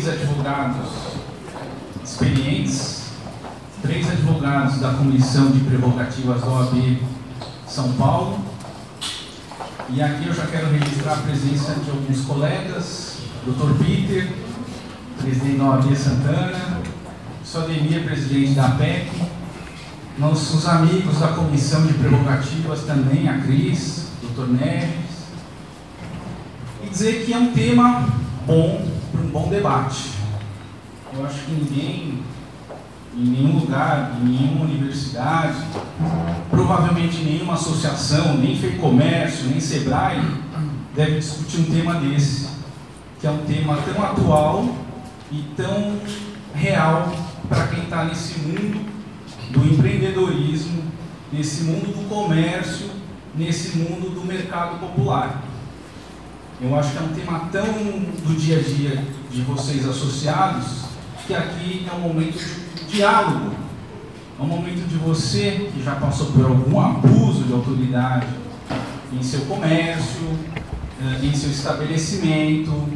6 advogados experientes, 3 advogados da Comissão de Prerrogativas da OAB São Paulo. E aqui eu já quero registrar a presença de alguns colegas, Dr. Peter, presidente da OAB Santana, Sodemir, presidente da APEC, nossos amigos da Comissão de Prerrogativas também, a Cris, Dr. Neves, e dizer que é um tema bom para um bom debate. Eu acho que ninguém, em nenhum lugar, em nenhuma universidade, provavelmente nenhuma associação, nem FEComércio, nem SEBRAE, deve discutir um tema desse, que é um tema tão atual e tão real para quem está nesse mundo do empreendedorismo, nesse mundo do comércio, nesse mundo do mercado popular. Eu acho que é um tema tão do dia a dia de vocês associados, que aqui é um momento de diálogo, é um momento de você que já passou por algum abuso de autoridade em seu comércio, em seu estabelecimento,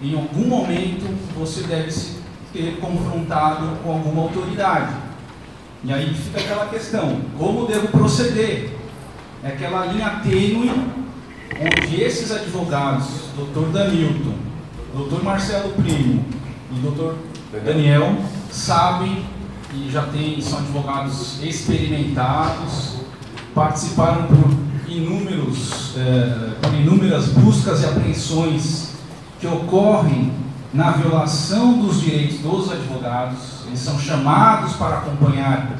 em algum momento você deve se ter confrontado com alguma autoridade. E aí fica aquela questão, como devo proceder? É aquela linha tênue onde esses advogados, Dr. Danilton, Dr. Marcelo Primo e Dr. Daniel, sabem e já são advogados experimentados, participaram por inúmeras buscas e apreensões que ocorrem na violação dos direitos dos advogados. Eles são chamados para acompanhar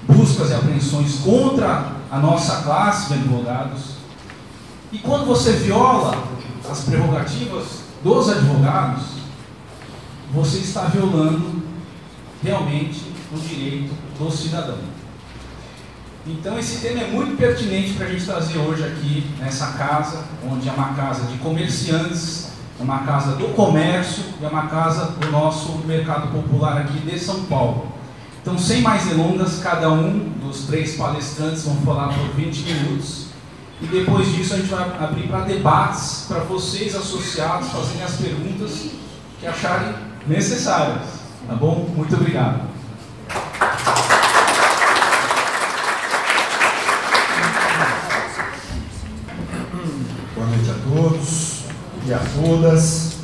buscas e apreensões contra a nossa classe de advogados. E quando você viola as prerrogativas dos advogados, você está violando realmente o direito do cidadão. Então esse tema é muito pertinente para a gente trazer hoje aqui nessa casa, onde é uma casa de comerciantes, é uma casa do comércio e é uma casa do nosso mercado popular aqui de São Paulo. Então, sem mais delongas, cada um dos 3 palestrantes vão falar por 20 minutos e depois disso a gente vai abrir para debates, para vocês associados fazerem as perguntas que acharem necessárias. Tá bom? Muito obrigado. Boa noite a todos e a todas.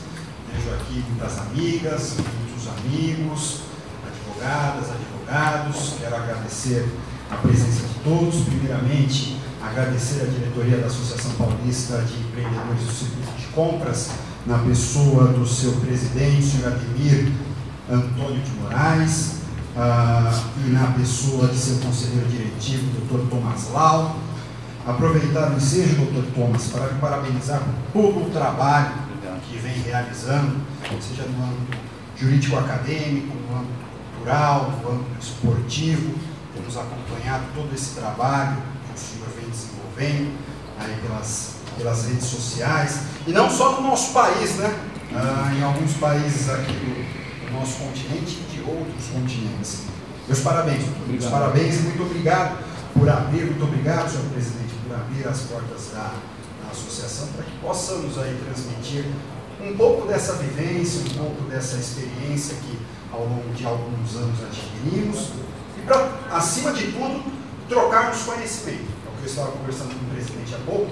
Vejo aqui muitas amigas, muitos amigos, advogadas, advogados. Quero agradecer a presença de todos. Primeiramente, agradecer a diretoria da Associação Paulista de Empreendedores do Circuito de Compras, na pessoa do seu presidente, o senhor Ademir Antônio de Moraes, e na pessoa de seu conselheiro diretivo, Dr. Thomas Lau. Aproveitar o ensejo, Dr. Thomas, para parabenizar por todo o trabalho que vem realizando, seja no âmbito jurídico-acadêmico, no âmbito cultural, no âmbito esportivo. Temos acompanhado todo esse trabalho que o senhor vem desenvolvendo aí pelas redes sociais, e não só no nosso país, né? Em alguns países aqui do nosso continente e de outros continentes. Meus parabéns, meus parabéns e muito obrigado por abrir, muito obrigado, senhor presidente, por abrir as portas da associação para que possamos aí transmitir um pouco dessa vivência, um pouco dessa experiência que ao longo de alguns anos adquirimos e para, acima de tudo, trocarmos conhecimento. É o que eu estava conversando com o presidente há pouco.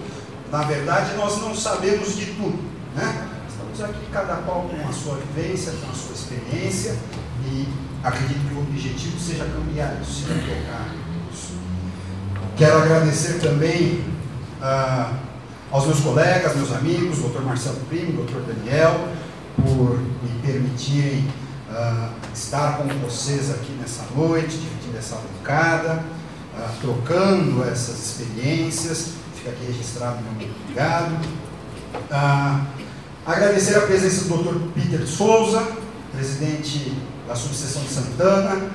Na verdade, nós não sabemos de tudo, né? Estamos aqui, cada qual com a sua vivência, com a sua experiência, e acredito que o objetivo seja cambiar isso, seja trocar isso. Quero agradecer também aos meus colegas, meus amigos, Dr. Marcelo Primo, Dr. Daniel, por me permitirem estar com vocês aqui nessa noite, dividindo essa bancada, trocando essas experiências. Fica aqui registrado, meu muito obrigado. Agradecer a presença do Dr. Peter Souza, presidente da subseção de Santana,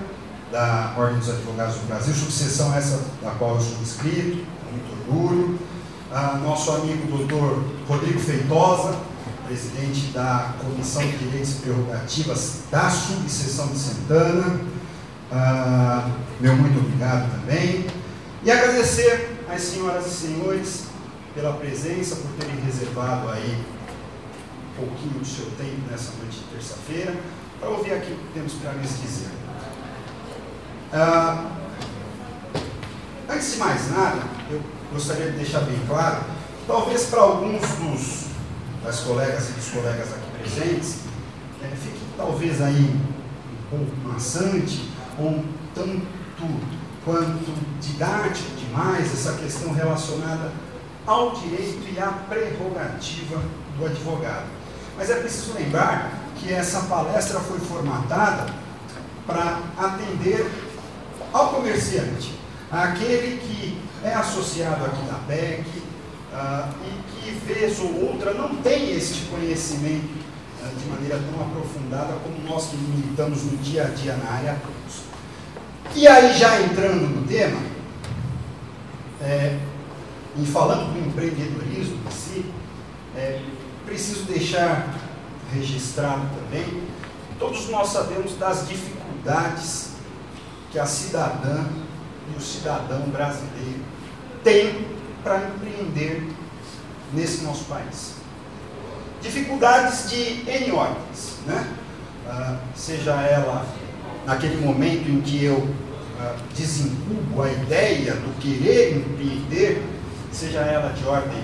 da Ordem dos Advogados do Brasil, subseção essa da qual eu sou inscrito, com muito orgulho. Nosso amigo Dr. Rodrigo Feitosa, presidente da Comissão de Direitos e Prerrogativas da subseção de Santana. Meu muito obrigado também. E agradecer às senhoras e senhores pela presença, por terem reservado aí pouquinho do seu tempo nessa noite de terça-feira, para ouvir aquilo que temos para lhes dizer. Antes de mais nada, eu gostaria de deixar bem claro, talvez para alguns das colegas e dos colegas aqui presentes, fique talvez aí um pouco maçante, ou um tanto quanto didático demais essa questão relacionada ao direito e à prerrogativa do advogado. Mas é preciso lembrar que essa palestra foi formatada para atender ao comerciante, àquele que é associado aqui da PEC e que, vez ou outra, não tem este conhecimento de maneira tão aprofundada como nós que militamos no dia a dia na área pública. E aí, já entrando no tema, e falando do empreendedorismo em si, preciso deixar registrado também, todos nós sabemos das dificuldades que a cidadã e o cidadão brasileiro têm para empreender nesse nosso país. Dificuldades de N ordens, né? Seja ela naquele momento em que eu desenculpo a ideia do querer empreender, seja ela de ordem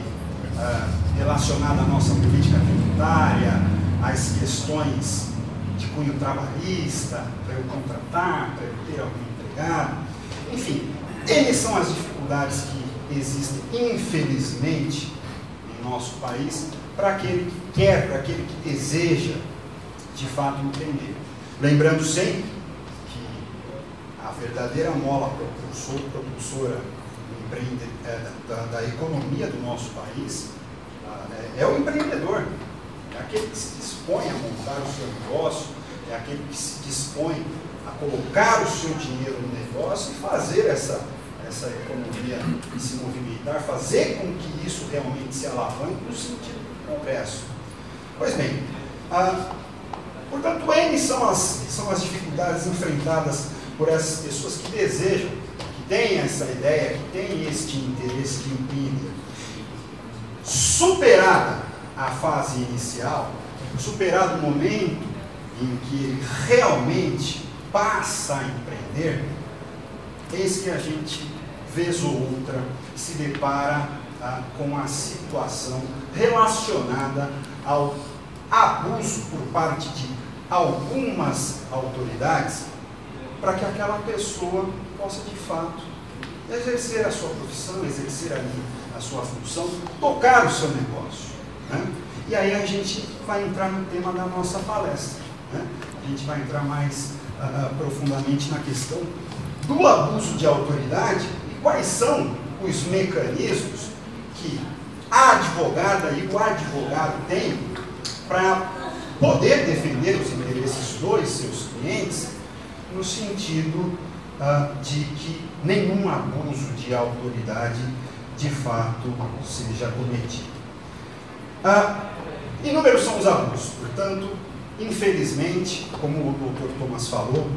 relacionada à nossa política tributária, às questões de cunho trabalhista, para eu contratar, para eu ter algum empregado, enfim, eles são as dificuldades que existem, infelizmente, em nosso país, para aquele que quer, para aquele que deseja, de fato, empreender. Lembrando sempre que a verdadeira mola propulsora da economia do nosso país é o empreendedor, é aquele que se dispõe a montar o seu negócio, é aquele que se dispõe a colocar o seu dinheiro no negócio e fazer essa economia se movimentar, fazer com que isso realmente se alavanque no sentido do progresso. Pois bem, portanto, N são as dificuldades enfrentadas por essas pessoas que desejam, que têm essa ideia, que têm este interesse de empreender. Superada a fase inicial, superado o momento em que ele realmente passa a empreender, eis que a gente, vez ou outra, se depara com a situação relacionada ao abuso por parte de algumas autoridades para que aquela pessoa possa, de fato, exercer a sua profissão, exercer ali a sua função, tocar o seu negócio, né? E aí a gente vai entrar no tema da nossa palestra, né? A gente vai entrar mais profundamente na questão do abuso de autoridade e quais são os mecanismos que a advogada e o advogado têm para poder defender os interesses dos seus clientes no sentido de que nenhum abuso de autoridade de fato seja cometido. Inúmeros são os abusos, portanto, infelizmente, como o doutor Thomas falou,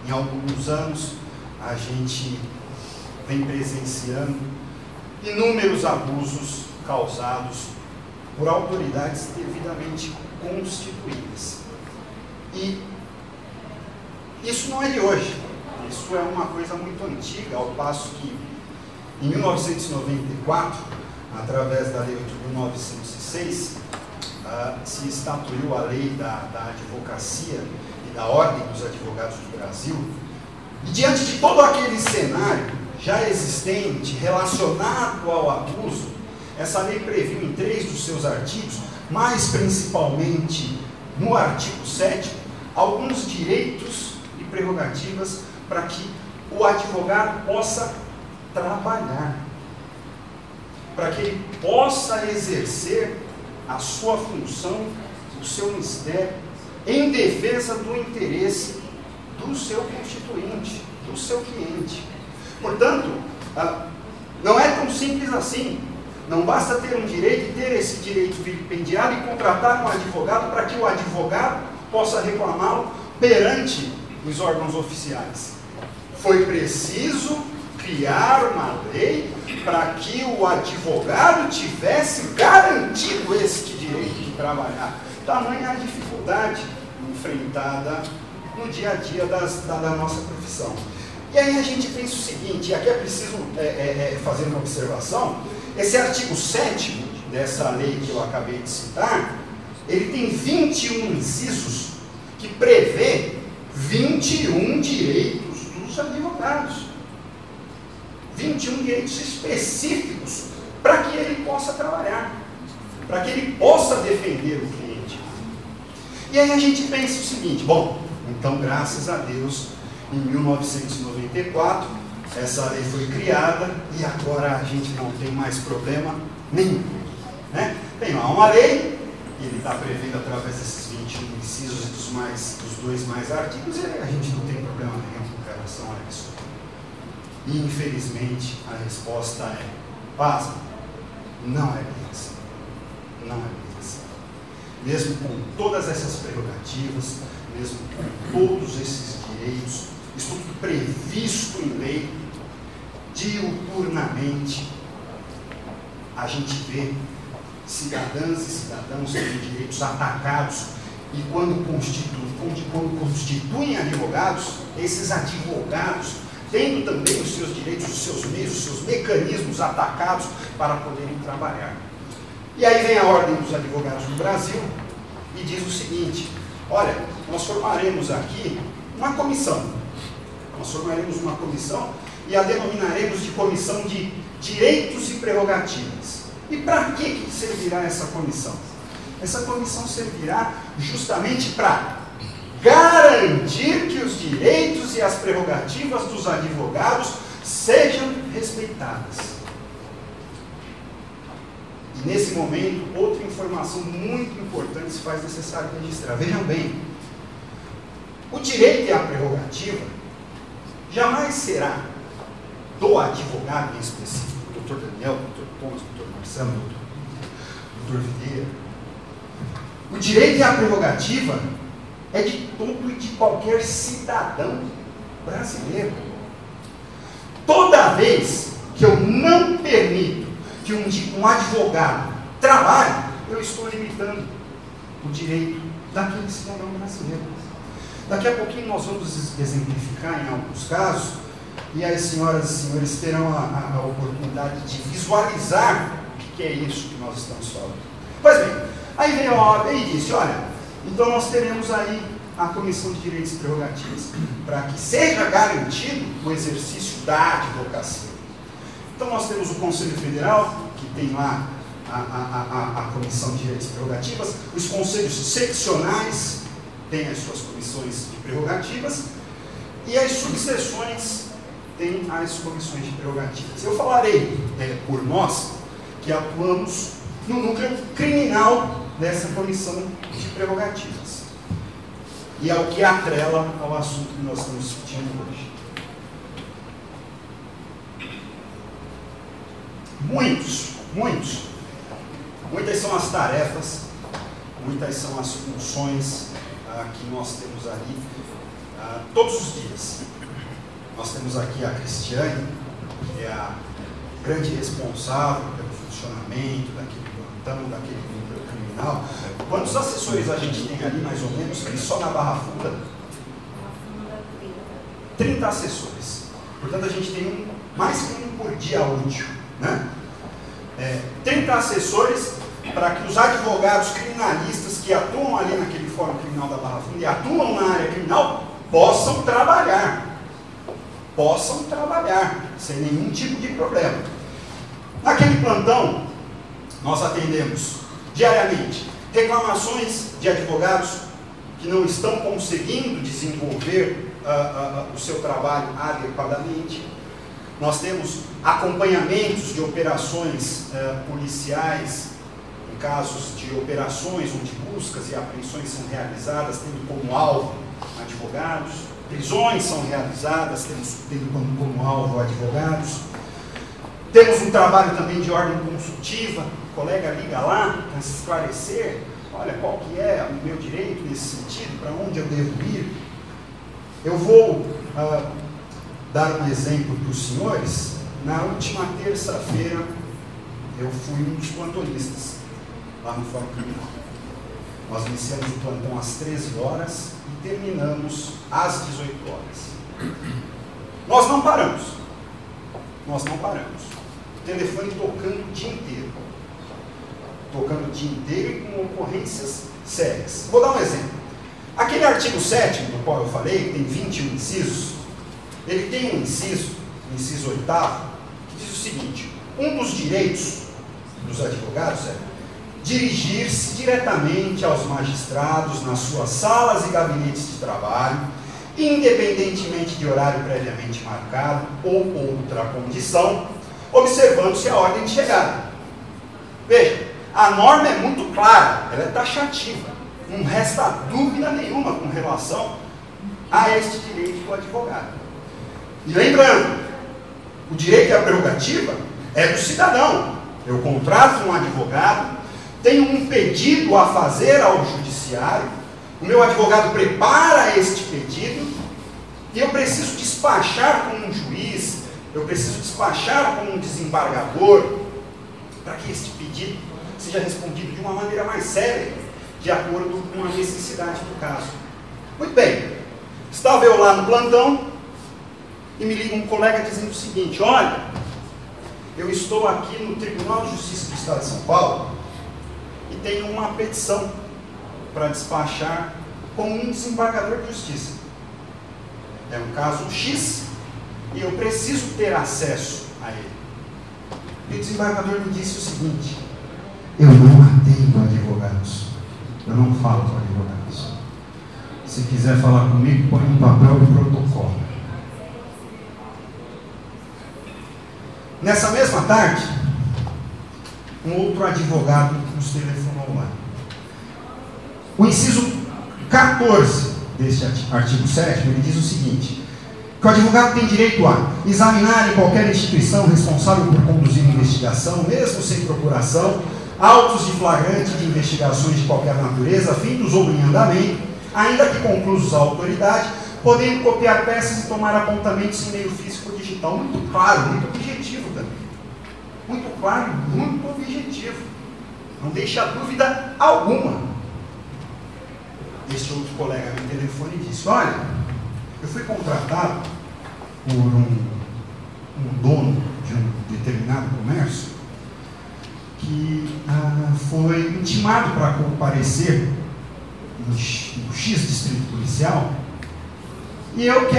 em alguns anos a gente vem presenciando inúmeros abusos causados por autoridades devidamente constituídas. E isso não é de hoje, isso é uma coisa muito antiga, ao passo que em 1994, através da Lei 8.906, se estatuiu a lei da advocacia e da Ordem dos Advogados do Brasil, e diante de todo aquele cenário já existente relacionado ao abuso, essa lei previu em 3 dos seus artigos, mais principalmente no artigo 7º, alguns direitos e prerrogativas para que o advogado possa trabalhar, para que ele possa exercer a sua função, o seu mistério, em defesa do interesse do seu constituinte, do seu cliente. Portanto, não é tão simples assim. Não basta ter um direito e ter esse direito vilipendiado e contratar um advogado para que o advogado possa reclamá-lo perante os órgãos oficiais. Foi preciso criar uma lei para que o advogado tivesse garantido este direito. trabalhar. Tamanha a dificuldade enfrentada no dia a dia da nossa profissão. E aí a gente pensa o seguinte, e aqui é preciso fazer uma observação, esse artigo 7º dessa lei que eu acabei de citar, ele tem 21 incisos que prevê 21 direitos dos advogados. 21 direitos específicos para que ele possa trabalhar, para que ele possa defender o cliente. E aí a gente pensa o seguinte, bom, então graças a Deus, em 1994, essa lei foi criada e agora a gente não tem mais problema nenhum. Né? Tem lá uma lei, e ele está prevendo através desses 21 incisos dos dois mais artigos, e a gente não tem problema nenhum com relação a isso. E infelizmente a resposta é, pasma, não é bem assim. Não é bem assim. Mesmo com todas essas prerrogativas, mesmo com todos esses direitos, isso tudo previsto em lei, diuturnamente, a gente vê cidadãs e cidadãos tendo direitos atacados, e quando constituem advogados, esses advogados tendo também os seus direitos, os seus meios, os seus mecanismos atacados para poderem trabalhar. E aí vem a Ordem dos Advogados do Brasil e diz o seguinte, olha, nós formaremos aqui uma comissão, e a denominaremos de Comissão de Direitos e Prerrogativas. E para que servirá essa comissão? Essa comissão servirá justamente para garantir que os direitos e as prerrogativas dos advogados sejam respeitadas. E nesse momento, outra informação muito importante se faz necessário registrar. Vejam bem, o direito e a prerrogativa jamais será do advogado em específico, doutor Daniel, doutor Thomas, doutor Marcelo, doutor Videira. O direito e a prerrogativa é de todo e de qualquer cidadão brasileiro. Toda vez que eu não permito que um advogado trabalhe, eu estou limitando o direito daquele cidadão brasileiro. Daqui a pouquinho nós vamos exemplificar em alguns casos, e as senhoras e senhores terão a oportunidade de visualizar o que é isso que nós estamos falando. Pois bem, aí veio a OAB e disse, olha, então nós teremos aí a Comissão de Direitos e Prerrogativas, para que seja garantido o exercício da advocacia. Então nós temos o Conselho Federal, que tem lá a Comissão de Direitos e Prerrogativas, os conselhos seccionais têm as suas comissões de prerrogativas, e as subseções têm as comissões de prerrogativas. Eu falarei por nós, que atuamos no núcleo criminal dessa comissão de prerrogativas. E é o que atrela ao assunto que nós estamos discutindo hoje. Muitas são as tarefas, muitas são as funções que nós temos ali todos os dias. Nós temos aqui a Cristiane, que é a grande responsável pelo funcionamento daquele plantão, daquele núcleo criminal. Quantos assessores a gente tem ali, mais ou menos, só na Barra Funda? 30 assessores. Portanto, a gente tem mais que um por dia útil, né? 30 assessores para que os advogados criminalistas que atuam ali naquele fórum criminal da Barra Funda e atuam na área criminal possam trabalhar sem nenhum tipo de problema. Naquele plantão, nós atendemos diariamente reclamações de advogados que não estão conseguindo desenvolver o seu trabalho adequadamente. Nós temos acompanhamentos de operações policiais, em casos de operações onde buscas e apreensões são realizadas, tendo como alvo advogados, prisões são realizadas, tendo como alvo advogados. Temos um trabalho também de ordem consultiva, o colega liga lá para se esclarecer, olha, qual que é o meu direito nesse sentido, para onde eu devo ir. Eu vou dar um exemplo para os senhores. Na última terça-feira, eu fui um dos plantonistas lá no Fórum Criminal. Nós iniciamos o plantão às 13 horas e terminamos às 18 horas. Nós não paramos. Nós não paramos. O telefone tocando o dia inteiro. Tocando o dia inteiro e com ocorrências sérias. Vou dar um exemplo. Aquele artigo 7º, do qual eu falei, que tem 21 incisos, ele tem um inciso, o inciso 8º, que diz o seguinte: um dos direitos dos advogados é dirigir-se diretamente aos magistrados nas suas salas e gabinetes de trabalho, independentemente de horário previamente marcado ou outra condição, observando-se a ordem de chegada. Veja, a norma é muito clara, ela é taxativa, não resta dúvida nenhuma com relação a este direito do advogado. E lembrando, o direito e a prerrogativa é do cidadão. Eu contrato um advogado, tenho um pedido a fazer ao judiciário, o meu advogado prepara este pedido e eu preciso despachar com um juiz, eu preciso despachar com um desembargador para que este pedido seja respondido de uma maneira mais séria, de acordo com a necessidade do caso. Muito bem, estava eu lá no plantão e me liga um colega dizendo o seguinte: olha, eu estou aqui no Tribunal de Justiça do Estado de São Paulo e tenho uma petição para despachar com um desembargador de justiça. É um caso X e eu preciso ter acesso a ele. E o desembargador me disse o seguinte: eu não atendo advogados, eu não falo com advogados. Se quiser falar comigo, põe um papel e protocolo. Nessa mesma tarde, um outro advogado nos telefonou lá. O inciso 14 deste artigo 7º, ele diz o seguinte: que o advogado tem direito a examinar em qualquer instituição responsável por conduzir investigação, mesmo sem procuração, autos de flagrante de investigações de qualquer natureza, findos ou em andamento, ainda que conclusos à autoridade, podendo copiar peças e tomar apontamentos em meio físico ou digital. Muito claro, muito objetivo também. Muito claro, muito objetivo. Não deixa dúvida alguma. Este outro colega me telefone e disse: olha, eu fui contratado por um dono de um determinado comércio que foi intimado para comparecer no X distrito policial, e eu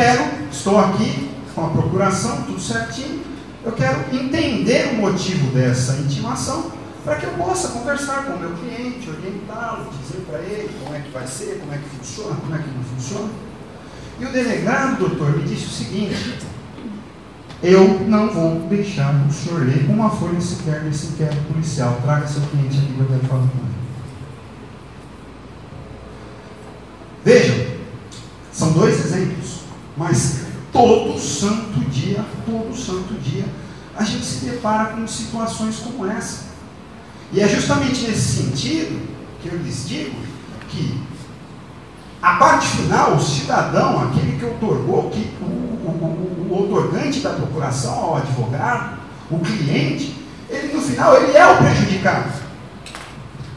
estou aqui com a procuração, tudo certinho, eu quero entender o motivo dessa intimação, para que eu possa conversar com o meu cliente, orientá-lo, dizer para ele como é que vai ser, como é que funciona, como é que não funciona. E o delegado, doutor, me disse o seguinte: eu não vou deixar o senhor ler uma folha sequer desse inquérito policial. Traga seu cliente aqui para eu quero falar com ele. Vejam, são dois exemplos, mas todo santo dia, a gente se depara com situações como essa. E é justamente nesse sentido que eu lhes digo que a parte final, o cidadão, aquele que otorgou, o otorgante da procuração ao advogado, o cliente, ele no final ele é o prejudicado.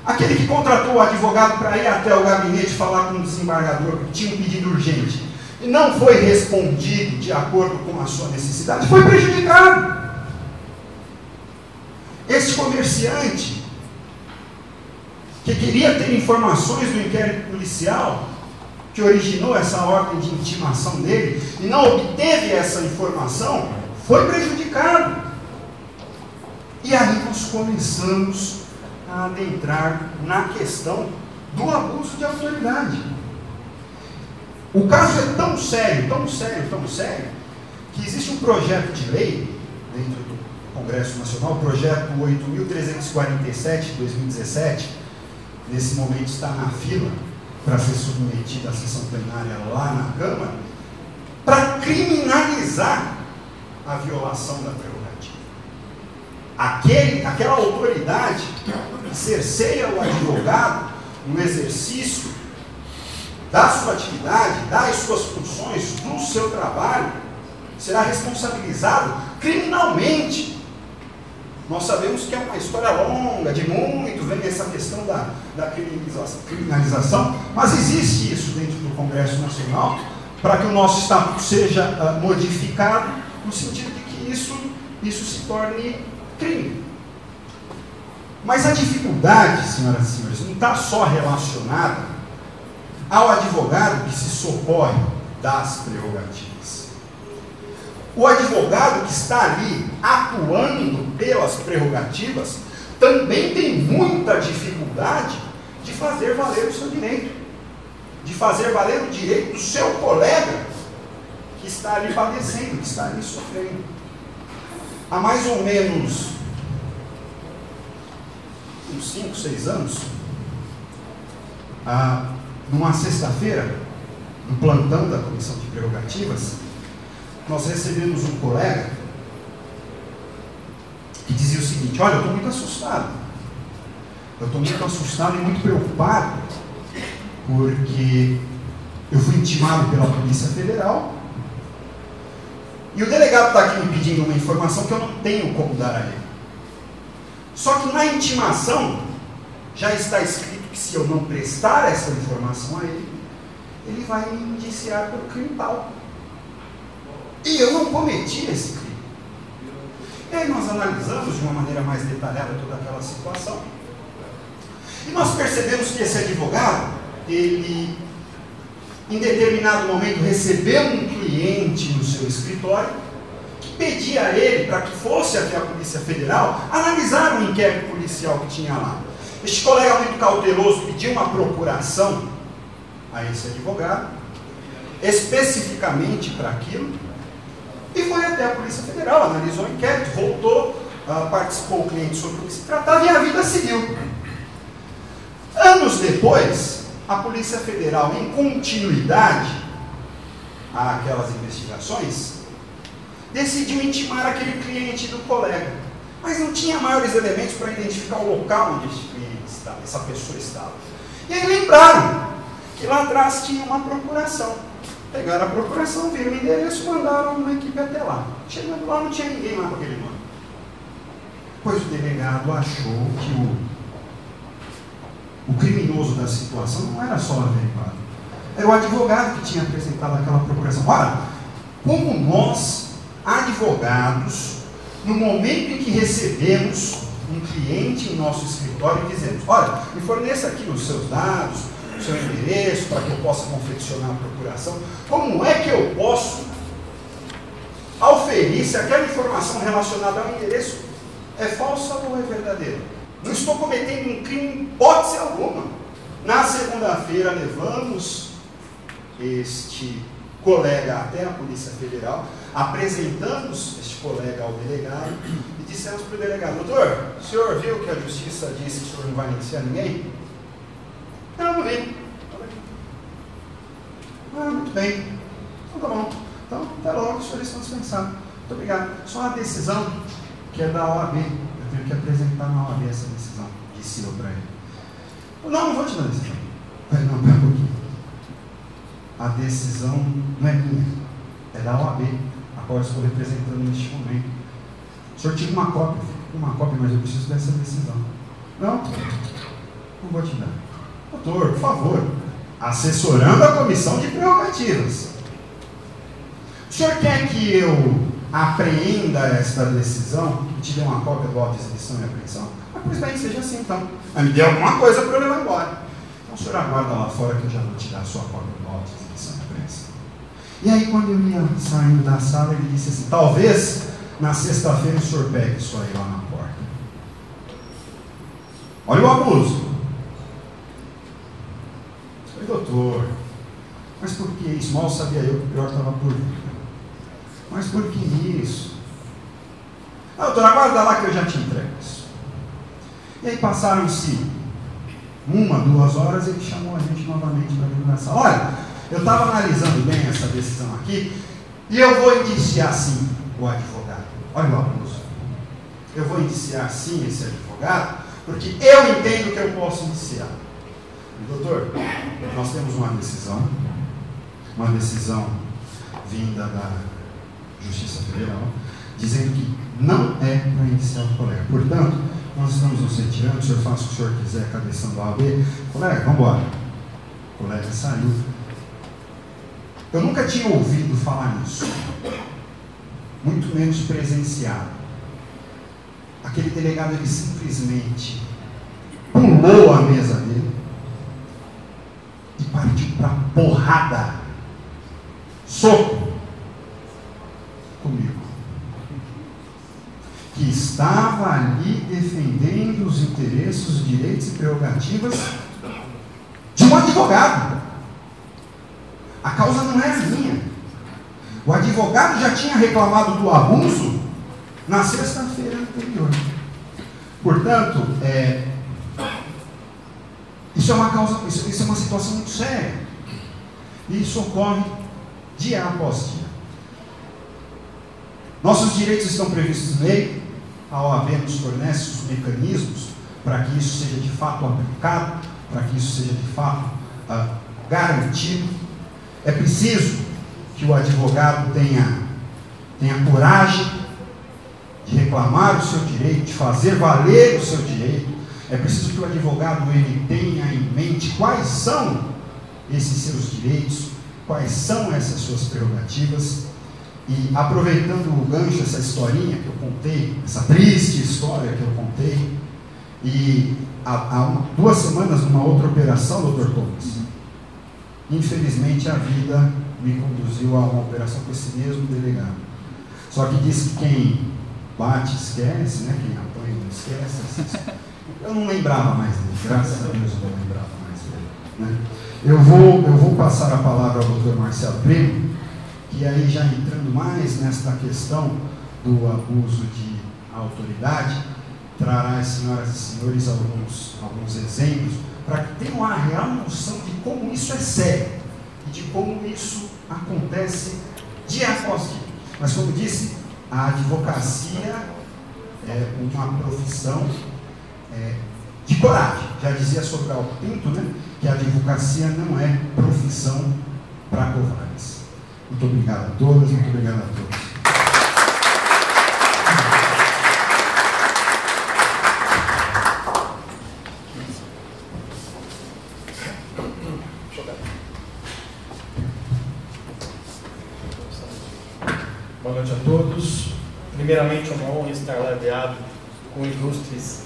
Aquele que contratou o advogado para ir até o gabinete falar com o desembargador que tinha um pedido urgente e não foi respondido de acordo com a sua necessidade, foi prejudicado. Esse comerciante que queria ter informações do inquérito policial que originou essa ordem de intimação dele e não obteve essa informação, foi prejudicado. E aí nós começamos a adentrar na questão do abuso de autoridade. O caso é tão sério, que existe um projeto de lei dentro do Congresso Nacional, o projeto 8.347 de 2017, nesse momento está na fila para ser submetido à sessão plenária lá na Câmara, para criminalizar a violação da prerrogativa. Aquela autoridade que cerceia o advogado no exercício da sua atividade, das suas funções, do seu trabalho, será responsabilizado criminalmente Nós sabemos que é uma história longa, de muito, vem essa questão da criminalização, mas existe isso dentro do Congresso Nacional para que o nosso Estatuto seja modificado no sentido de que isso se torne crime. Mas a dificuldade, senhoras e senhores, não está só relacionada ao advogado que se socorre das prerrogativas. O advogado que está ali atuando pelas prerrogativas também tem muita dificuldade de fazer valer o seu direito, de fazer valer o direito do seu colega que está ali padecendo, que está ali sofrendo. Há mais ou menos uns 5, 6 anos, numa sexta-feira, no plantão da Comissão de Prerrogativas, nós recebemos um colega que dizia o seguinte: olha, eu estou muito assustado. Eu estou muito assustado e muito preocupado, porque eu fui intimado pela Polícia Federal e o delegado está aqui me pedindo uma informação que eu não tenho como dar a ele. Só que na intimação já está escrito que se eu não prestar essa informação a ele, ele vai me indiciar por crime tal. E eu não cometi esse crime. E aí nós analisamos de uma maneira mais detalhada toda aquela situação. E nós percebemos que esse advogado, ele, em determinado momento, recebeu um cliente no seu escritório que pedia a ele para que fosse até a Polícia Federal analisar o inquérito policial que tinha lá. Este colega muito cauteloso pediu uma procuração a esse advogado, especificamente para aquilo, e foi até a Polícia Federal, analisou o inquérito, voltou, participou o cliente sobre o que se tratava e a vida seguiu. Anos depois, a Polícia Federal, em continuidade àquelas investigações, decidiu intimar aquele cliente do colega, mas não tinha maiores elementos para identificar o local onde este cliente estava, essa pessoa estava. E aí lembraram que lá atrás tinha uma procuração. Pegaram a procuração, viram o endereço, mandaram uma equipe até lá. Chegando lá, não tinha ninguém lá com aquele nome. Pois o delegado achou que o criminoso da situação não era só averiguado, era o advogado que tinha apresentado aquela procuração. Ora, como nós, advogados, no momento em que recebemos um cliente em nosso escritório e dizemos: olha, me forneça aqui os seus dados, o seu endereço, para que eu possa confeccionar a procuração, como é que eu posso auferir se aquela informação relacionada ao endereço é falsa ou é verdadeira? Não estou cometendo um crime em hipótese alguma. Na segunda-feira levamos este colega até a Polícia Federal, apresentamos este colega ao delegado e dissemos para o delegado: doutor, o senhor viu que a justiça disse que o senhor não vai indiciar ninguém? Não vi. Muito bem. Então tá bom. Então, até logo, os senhores estão dispensados. Muito obrigado. Só a decisão que é da OAB. Eu tenho que apresentar na OAB essa decisão. Disse eu para ele. Não vou te dar a decisão. Não, pera um pouquinho. A decisão não é minha. É da OAB, a qual eu estou representando neste momento. O senhor tira uma cópia. Fica com uma cópia, mas eu preciso dessa decisão. Não vou te dar. Doutor, por favor, assessorando a Comissão de Prerrogativas, o senhor quer que eu apreenda esta decisão e te dê uma cópia do auto de exibição e apreensão? Pois bem, seja assim então. Mas me dê alguma coisa para eu levar embora. Então o senhor aguarda lá fora que eu já vou te dar a sua cópia do auto de exibição e apreensão. E aí, quando eu ia saindo da sala, ele disse assim: talvez na sexta-feira o senhor pegue isso aí lá na porta. Olha o abuso. Doutor, mas por que isso? Mal sabia eu que o pior estava por vir. Mas por que isso? Doutor, aguarda lá que eu já te entrego isso. E aí passaram-se 1, 2 horas e ele chamou a gente novamente para vir na sala. Olha, eu estava analisando bem essa decisão aqui e eu vou indiciar sim o advogado. Olha o abuso. Eu vou indiciar sim esse advogado porque eu entendo que eu posso indiciar. Doutor, nós temos uma decisão vinda da Justiça Federal, dizendo que não é para iniciar o colega. Portanto, nós estamos nos retirando. O senhor faz o que o senhor quiser, cabeção da OAB. Colega, vamos embora. O colega saiu. Eu nunca tinha ouvido falar nisso, muito menos presenciado. Aquele delegado, ele simplesmente pulou a mesa dele e partiu para porrada, soco, comigo, que estava ali defendendo os interesses, os direitos e prerrogativas de um advogado. A causa não era minha. O advogado já tinha reclamado do abuso na sexta-feira anterior. Portanto, isso é uma situação muito séria. E isso ocorre dia após dia. Nossos direitos estão previstos em lei. A OAB nos fornece os mecanismos para que isso seja de fato aplicado, para que isso seja de fato garantido. É preciso que o advogado tenha coragem de reclamar o seu direito, de fazer valer o seu direito. É preciso que o advogado ele tenha em mente quais são esses seus direitos, quais são essas suas prerrogativas. E aproveitando o gancho, essa historinha que eu contei, essa triste história que eu contei, e há 2 semanas, numa outra operação, doutor Thomas, infelizmente a vida me conduziu a uma operação com esse mesmo delegado. Só que diz que quem bate esquece, né? Quem apanha não esquece. Eu não lembrava mais dele, graças a Deus eu não lembrava mais dele, né? Eu vou passar a palavra ao doutor Marcelo Primo, que aí já entrando mais nesta questão do abuso de autoridade, trará às senhoras e senhores alguns exemplos, para que tenham a real noção de como isso é sério e de como isso acontece dia após dia. Mas, como disse, a advocacia é uma profissão de coragem. Já dizia Sobral Pinto, né, que a advocacia não é profissão para covardes. Muito obrigado a todas, muito obrigado a todos. Boa noite a todos. Primeiramente, uma honra estar ladeado com ilustres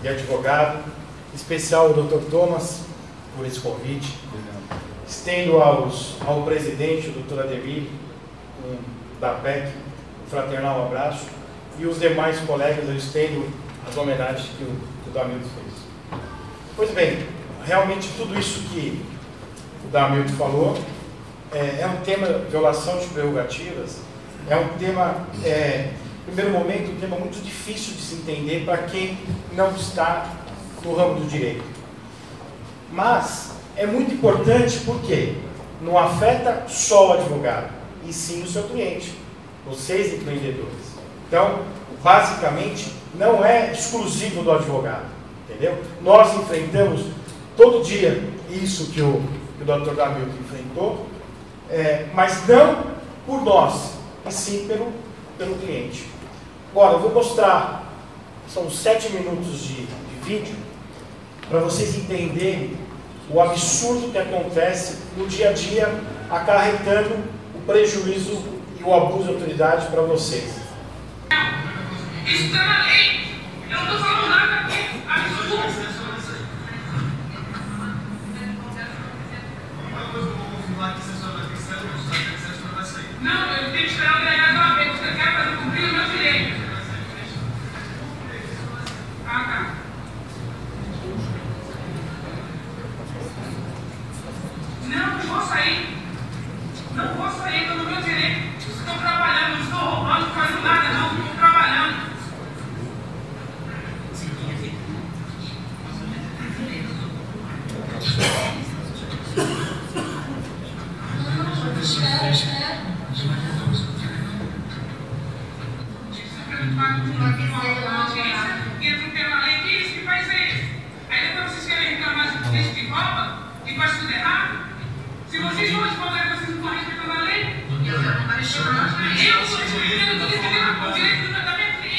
de advogado, em especial o Dr. Thomas, por esse convite. Estendo ao presidente, o Dr. Ademir, da PEC, um fraternal abraço, e os demais colegas, eu estendo as homenagens que o Damilton fez. Pois bem, realmente tudo isso que o Damilton falou é um tema de violação de prerrogativas. É um tema, no primeiro momento, um tema muito difícil de se entender para quem não está no ramo do direito. Mas é muito importante porque não afeta só o advogado, e sim o seu cliente, vocês empreendedores. Então, basicamente, não é exclusivo do advogado, entendeu? Nós enfrentamos todo dia isso que o Dr. Damilton enfrentou, mas não por nós, e sim pelo cliente. Agora, eu vou mostrar, são 7 minutos de vídeo, para vocês entenderem o absurdo que acontece no dia a dia, acarretando o prejuízo e o abuso de autoridade para vocês. Isso está na lei. Eu não estou falando nada aqui. Absurdo. Não, eu tenho que esperar o delegado uma vez. Você quer fazer cumprir o meu direito. Ah, tá. Não, não vou sair. Não vou sair, estou no meu direito. Estou trabalhando, não estou roubando, não fazendo nada, não. Estou trabalhando. Entra pela lei, que isso que faz isso? Aí depois vocês querem reclamar de polícia que rouba, que faz tudo errado? Se vocês vão responder, vocês não estão respeitando a lei? Eu sou respeitando, eu estou defendendo o direito da minha cliente.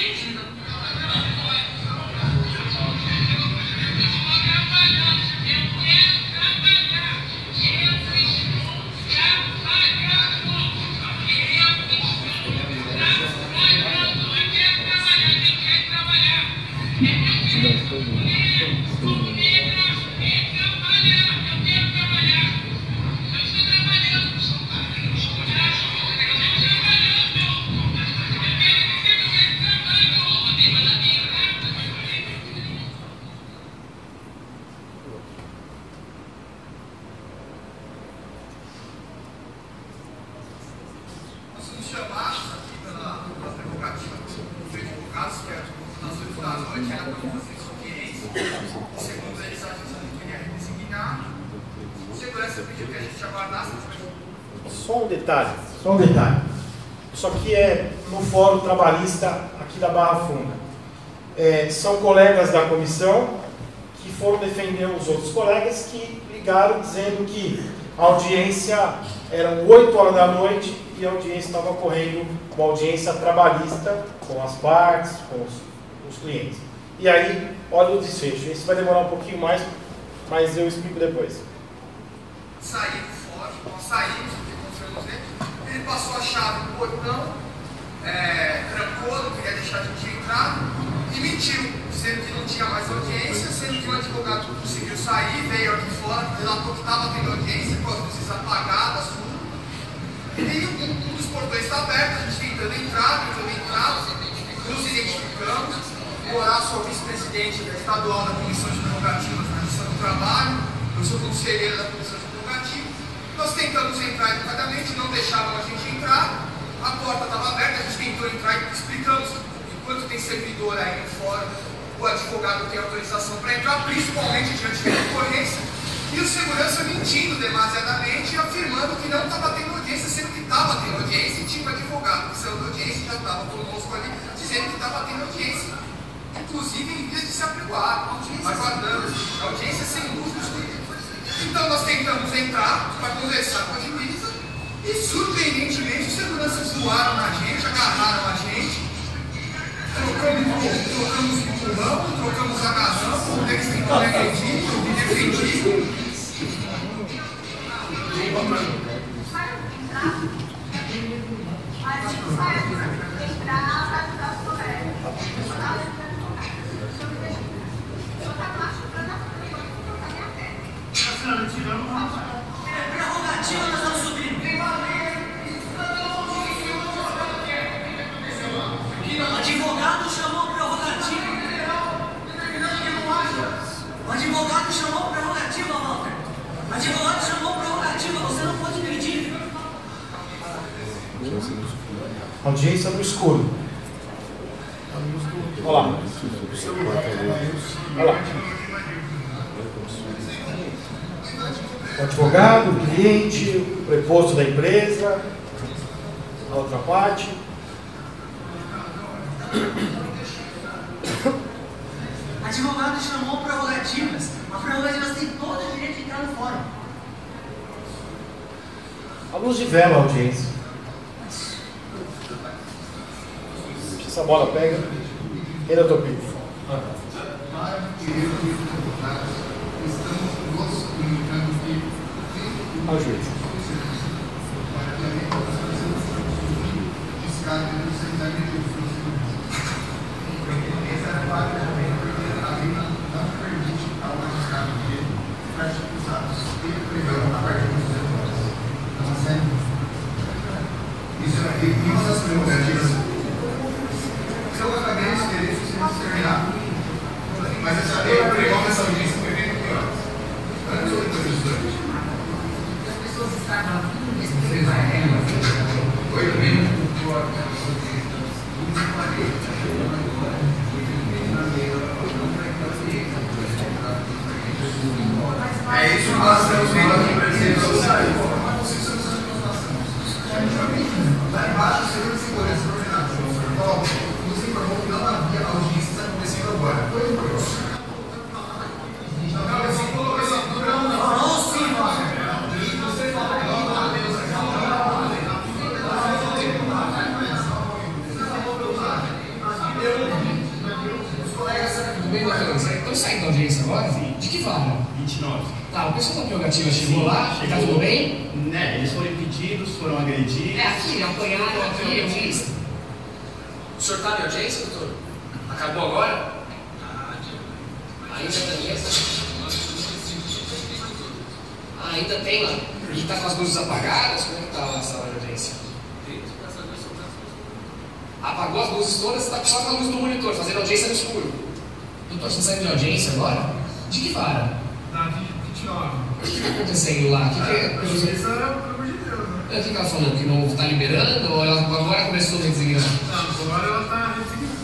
você pediu que a gente aguardasse. Só um detalhe. Isso aqui é no Fórum Trabalhista aqui da Barra Funda. São colegas da comissão que foram defender os outros colegas que ligaram dizendo que a audiência eram 8 horas da noite e a audiência estava ocorrendo uma audiência trabalhista com as partes, com os clientes. E aí, olha o desfecho. Isso vai demorar um pouquinho mais, mas eu explico depois. Saí do fórum, nós saímos, ele passou a chave no portão, trancou, não queria deixar a gente entrar e mentiu, sendo que não tinha mais audiência, sendo que o advogado conseguiu sair, veio aqui fora, relatou que estava tendo audiência com as luzes apagadas, tudo. E um dos portões está aberto, a gente tentando entrar, nos identificamos. O Horácio é o vice-presidente da estadual da Comissão de Prerrogativas na Justiça do Trabalho, eu sou conselheiro da Comissão de Prerrogativas. Nós tentamos entrar educadamente, não deixavam a gente entrar, a porta estava aberta, a gente tentou entrar e explicamos enquanto tem servidor aí fora, o advogado tem autorização para entrar, principalmente diante da ocorrência, e o segurança mentindo demasiadamente, afirmando que não estava tendo audiência, sendo que estava tendo audiência, e tinha um advogado que saiu da audiência e já estava conosco ali, dizendo que estava tendo audiência, inclusive em vias de se apregoar, aguardando, audiência sem luz dos clientes. Então nós tentamos entrar para conversar com a divisa e surpreendentemente os seguranças voaram na gente, agarraram a gente, trocamos empurrão, trocamos agarrão, eles tentaram agredir, eu me defendi. Prerrogativa, nós estamos subindo. O advogado chamou prerrogativa. O advogado chamou prerrogativa, Walter. O advogado chamou prerrogativa, você não pode pedir. Audiência no escuro. Olha lá. Olha lá. O advogado, o cliente, o preposto da empresa, a outra parte. O advogado chamou prerrogativas. A prerrogativas tem todo o direito de entrar no fórum. A luz de vela, a audiência. Essa bola pega. E doutor Pico? Ao juiz. Isso é uma das prerrogativas. Se eu acabei de querer, se terminar. Mas essa lei pregou essa audiência foi bem pior. Antes ou depois dos dois? As pessoas estavam foi mesmo? É isso que nós estamos vendo aqui para dizer que eu saí. Lá embaixo, o Senhor de Segurança Coordenador nos informou que não havia audiências acontecendo agora. Foi isso. Estão saindo da audiência agora? De que vara? 29. Tá, o pessoal da prerrogativa chegou lá, tá tudo bem? Né, eles foram impedidos, foram agredidos. É aqui, apanharam aqui, audiência. O senhor está em audiência, doutor? Acabou agora? Ainda tem essa? Ainda tem lá. E está com as luzes apagadas? Como é que está lá a sala de audiência? Apagou as luzes todas, está só com a luz do monitor, fazendo audiência no escuro. Doutor, você saiu de audiência agora? De que vara? Da 29. O que está acontecendo lá? O que é? A justiça, pelo amor de Deus, né? O que ela falou? Que não está liberando? Ou ela agora começou a designar? Não, agora ela está resignando.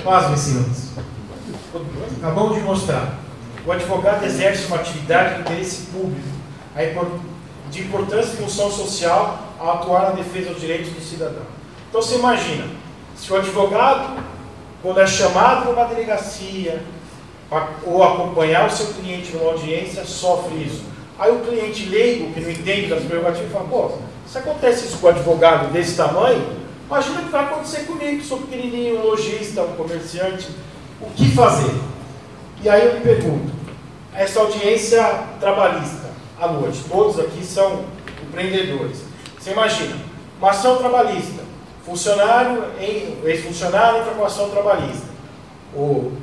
Pasmem, senhores. Acabamos de mostrar. O advogado exerce uma atividade de interesse público, de importância e função social ao atuar na defesa dos direitos do cidadão. Então você imagina, se o advogado, quando é chamado numa delegacia ou acompanhar o seu cliente numa audiência, sofre isso. Aí o cliente leigo, que não entende das prerrogativas, fala, pô, se acontece isso com o advogado desse tamanho, imagina o que vai acontecer comigo, que sou pequenininho, um lojista, um comerciante, o que fazer? E aí eu me pergunto, essa audiência trabalhista, à noite, todos aqui são empreendedores. Você imagina, uma ação trabalhista, ex-funcionário entra com ação trabalhista. O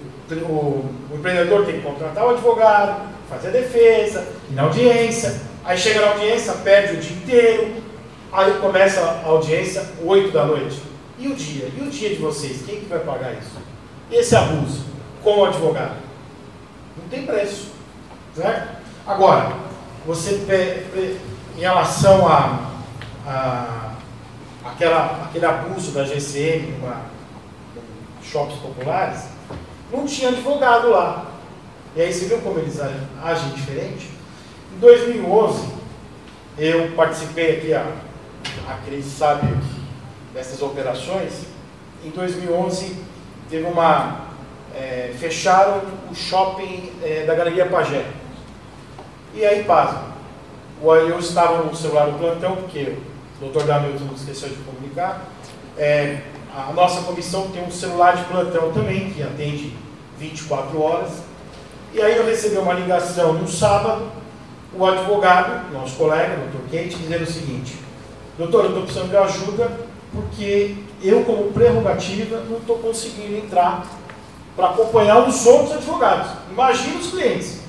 empreendedor tem que contratar o advogado, fazer a defesa, ir na audiência, aí chega na audiência, perde o dia inteiro, aí começa a audiência 8 da noite. E o dia? E o dia de vocês? Quem que vai pagar isso? Esse abuso com o advogado? Não tem preço. Certo? Agora, você, em relação aquele abuso da GCM em shoppings populares, não tinha advogado lá. E aí você viu como eles agem diferente? Em 2011, eu participei aqui, a Cris sabe dessas operações. Em 2011, teve fecharam o shopping da Galeria Pagé. E aí, pasma, eu estava no celular do plantão, porque o Dr. Damilton não esqueceu de comunicar. A nossa comissão tem um celular de plantão também, que atende 24 horas. E aí eu recebi uma ligação no sábado, o advogado, nosso colega, o Dr. Kate, dizendo o seguinte: doutor, eu estou precisando de ajuda, porque eu, como prerrogativa, não estou conseguindo entrar para acompanhar os outros advogados. Imagina os clientes.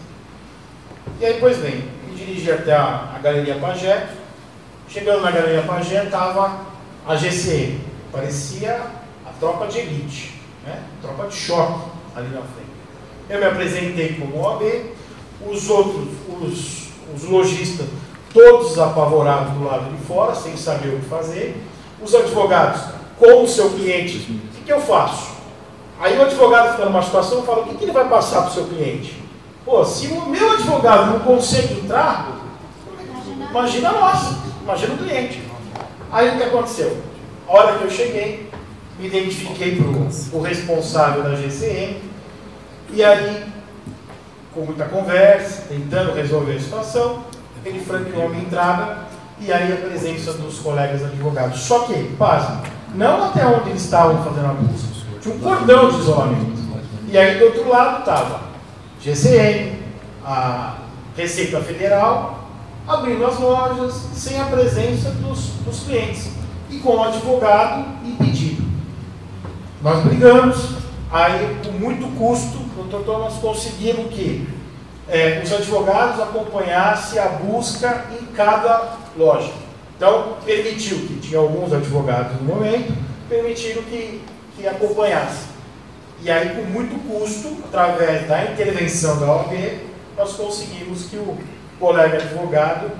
E aí, pois bem, me dirigi até a Galeria Pagé. Chegando na Galeria Pagé, estava a GCM. Parecia a tropa de elite, né? Tropa de choque ali na frente. Eu me apresentei como OAB, os outros, os lojistas, todos apavorados do lado de fora, sem saber o que fazer. Os advogados, com o seu cliente, o que eu faço? Aí o advogado fica numa situação e fala, o que ele vai passar para o seu cliente? Pô, se o meu advogado não consegue entrar, imagina nós, imagina o cliente. Aí o que aconteceu? A hora que eu cheguei, me identifiquei para o responsável da GCM, e aí, com muita conversa, tentando resolver a situação, ele franqueou a minha entrada, e aí a presença dos colegas advogados. Só que, pasme, não até onde eles estavam fazendo abuso, tinha um cordão de isolamento. E aí do outro lado estava GCM, a Receita Federal, abrindo as lojas sem a presença dos clientes. E com o advogado impedido. Nós brigamos, aí com muito custo, o Dr. Thomas, conseguimos que os advogados acompanhassem a busca em cada loja. Então, permitiu que tinha alguns advogados no momento, permitiram que acompanhasse. E aí, com muito custo, através da intervenção da OAB, nós conseguimos que o colega advogado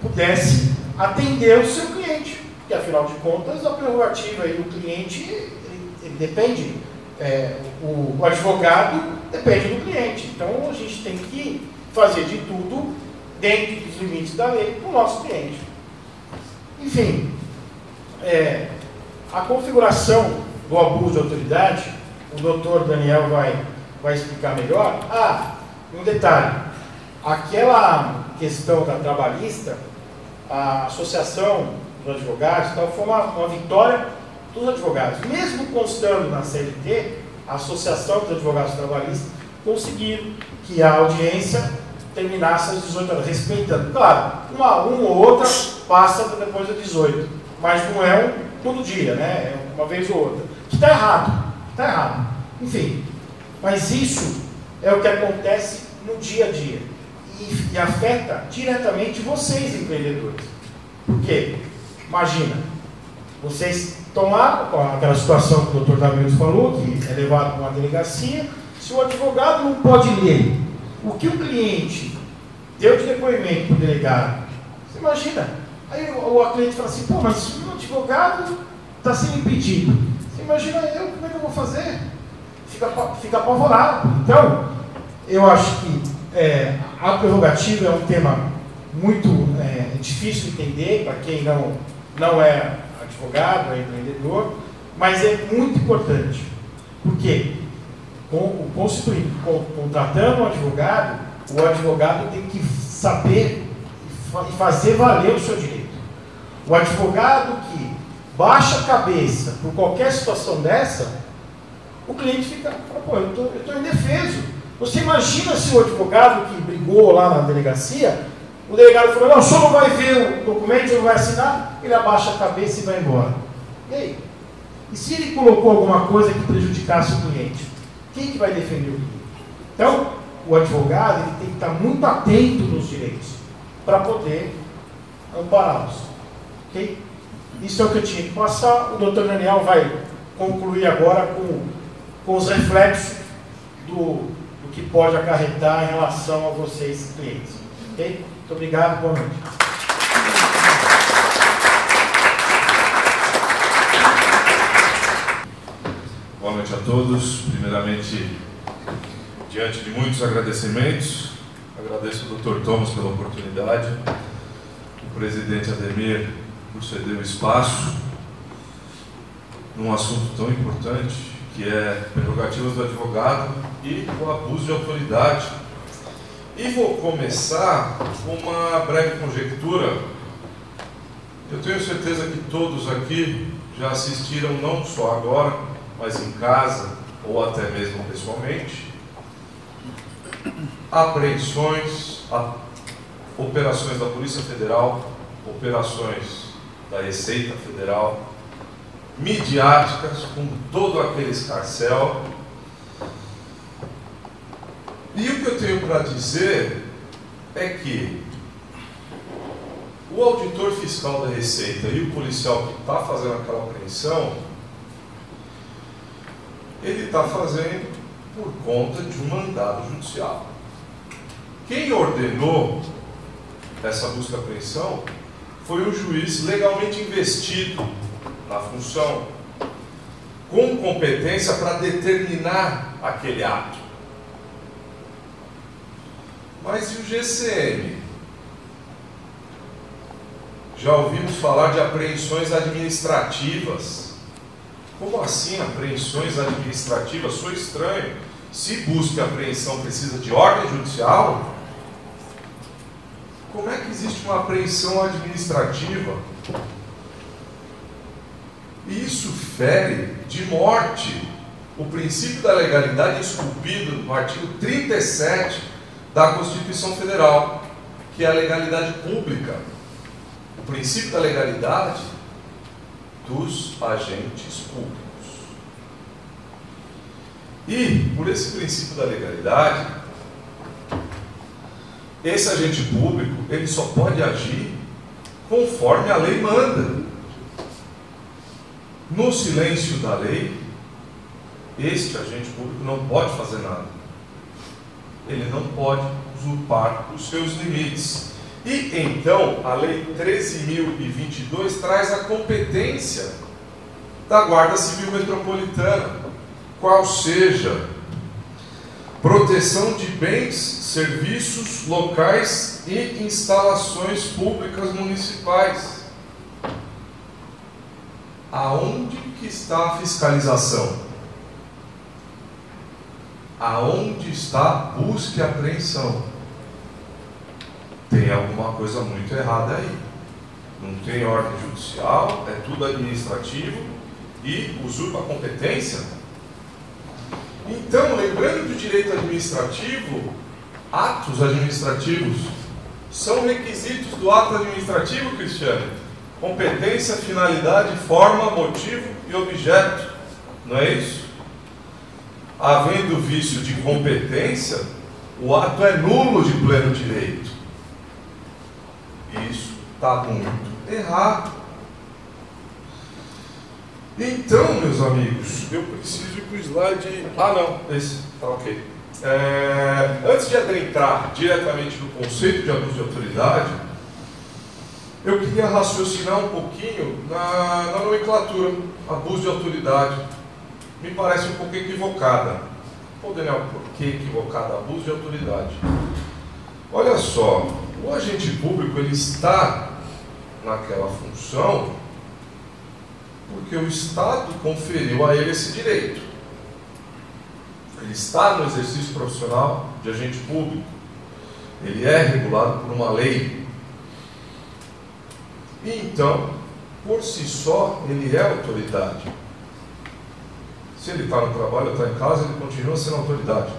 pudesse atender o seu cliente, porque, afinal de contas, a prerrogativa aí do cliente, ele depende, o advogado depende do cliente. Então, a gente tem que fazer de tudo dentro dos limites da lei para o nosso cliente. Enfim, a configuração do abuso de autoridade, o doutor Daniel vai explicar melhor. Um detalhe, aquela questão da trabalhista, a associação dos advogados, então, foi uma vitória dos advogados. Mesmo constando na CLT, a associação dos advogados trabalhistas conseguiram que a audiência terminasse às 18 horas, respeitando. Claro, uma ou outra passa depois das 18, mas não é todo dia, né? É uma vez ou outra. Que está errado. Enfim, mas isso é o que acontece no dia a dia e afeta diretamente vocês, empreendedores. Por quê? Imagina, vocês estão lá com aquela situação que o Dr. David falou, que é levado para uma delegacia, se o advogado não pode ler o que o cliente deu de depoimento para o delegado, você imagina, aí o cliente fala assim, pô, mas o advogado está sendo impedido. Você imagina eu, como é que eu vou fazer? Fica apavorado. Então, eu acho que a prerrogativa é um tema muito difícil de entender para quem não é advogado, é empreendedor, mas é muito importante. Porque o constituinte contratando um advogado, o advogado tem que saber e fazer valer o seu direito. O advogado que baixa a cabeça por qualquer situação dessa, o cliente fala, pô, eu estou indefeso. Você imagina se o advogado que brigou lá na delegacia, o delegado falou, não, o senhor não vai ver o documento, o senhor não vai assinar, ele abaixa a cabeça e vai embora. E aí? E se ele colocou alguma coisa que prejudicasse o cliente? Quem que vai defender o cliente? Então, o advogado ele tem que estar muito atento nos direitos para poder ampará-los. Ok? Isso é o que eu tinha que passar. O doutor Daniel vai concluir agora com os reflexos do que pode acarretar em relação a vocês, clientes. Ok? Muito obrigado, boa noite. Boa noite a todos. Primeiramente, diante de muitos agradecimentos, agradeço ao Dr. Thomas pela oportunidade, o presidente Ademir por ceder o espaço num assunto tão importante, que é prerrogativas do advogado e o abuso de autoridade. E vou começar com uma breve conjectura. Eu tenho certeza que todos aqui já assistiram, não só agora, mas em casa ou até mesmo pessoalmente, apreensões, operações da Polícia Federal, operações da Receita Federal, midiáticas, com todo aquele escarcéu. E o que eu tenho para dizer é que o auditor fiscal da Receita e o policial que está fazendo aquela apreensão, ele está fazendo por conta de um mandado judicial. Quem ordenou essa busca e apreensão foi um juiz legalmente investido na função, com competência para determinar aquele ato. Mas e o GCM? Já ouvimos falar de apreensões administrativas. Como assim apreensões administrativas? Sou estranho. Se busca e apreensão precisa de ordem judicial, como é que existe uma apreensão administrativa? E isso fere de morte o princípio da legalidade esculpido no artigo 37 da Constituição Federal, que é a legalidade pública. O princípio da legalidade dos agentes públicos. E, por esse princípio da legalidade, esse agente público, ele só pode agir conforme a lei manda. No silêncio da lei, este agente público não pode fazer nada. Ele não pode usurpar os seus limites. E então, a Lei 13.022 traz a competência da Guarda Civil Metropolitana, qual seja proteção de bens, serviços, locais e instalações públicas municipais. Aonde que está a fiscalização? Aonde está a busca e apreensão? Tem alguma coisa muito errada aí. Não tem ordem judicial, é tudo administrativo e usurpa a competência. Então, lembrando do direito administrativo, atos administrativos são requisitos do ato administrativo, Cristiano. Competência, finalidade, forma, motivo e objeto. Não é isso? Havendo vício de competência, o ato é nulo de pleno direito. Isso está muito errado. Então, meus amigos, eu preciso ir para o slide... Ah, não, esse está ok. Antes de adentrar diretamente no conceito de abuso de autoridade, eu queria raciocinar um pouquinho na nomenclatura. Abuso de autoridade me parece um pouco equivocada. Pô, Daniel, por que equivocada? Abuso de autoridade. Olha só, o agente público, ele está naquela função porque o Estado conferiu a ele esse direito. Ele está no exercício profissional de agente público. Ele é regulado por uma lei. E então, por si só, ele é autoridade. Se ele está no trabalho, está em casa, ele continua sendo autoridade.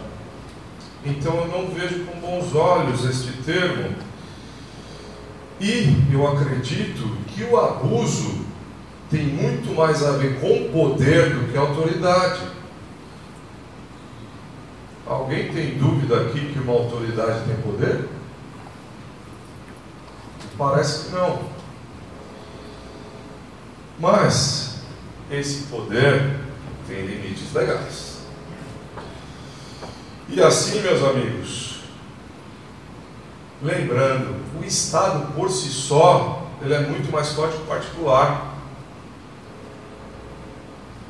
Então eu não vejo com bons olhos este termo. E eu acredito que o abuso tem muito mais a ver com poder do que autoridade. Alguém tem dúvida aqui que uma autoridade tem poder? Parece que não. Mas esse poder tem limites legais. E assim, meus amigos, lembrando, o Estado por si só, ele é muito mais forte que o particular.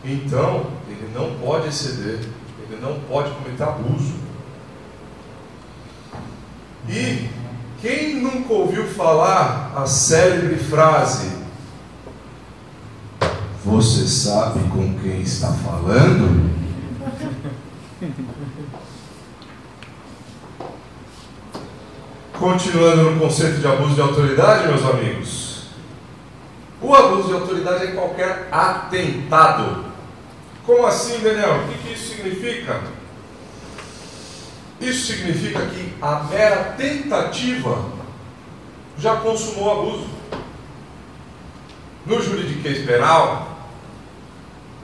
Então, ele não pode exceder, ele não pode cometer abuso. E quem nunca ouviu falar a célebre frase: "Você sabe com quem está falando?" Continuando no conceito de abuso de autoridade, meus amigos, o abuso de autoridade é qualquer atentado. Como assim, Daniel? O que isso significa? Isso significa que a mera tentativa já consumou abuso. No juridiquês penal,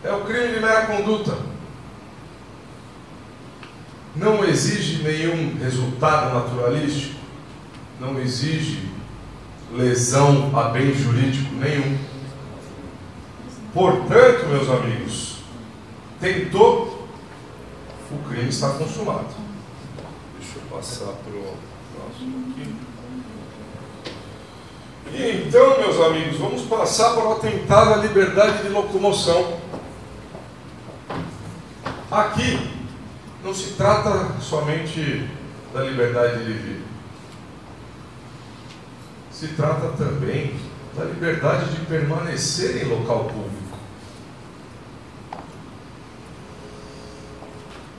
é o crime de mera conduta. Não exige nenhum resultado naturalístico, não exige lesão a bem jurídico nenhum. Portanto, meus amigos, tentou, o crime está consumado. Deixa eu passar para o próximo aqui. E então, meus amigos, vamos passar para o atentado à liberdade de locomoção. Aqui não se trata somente da liberdade de vir. Se trata também da liberdade de permanecer em local público.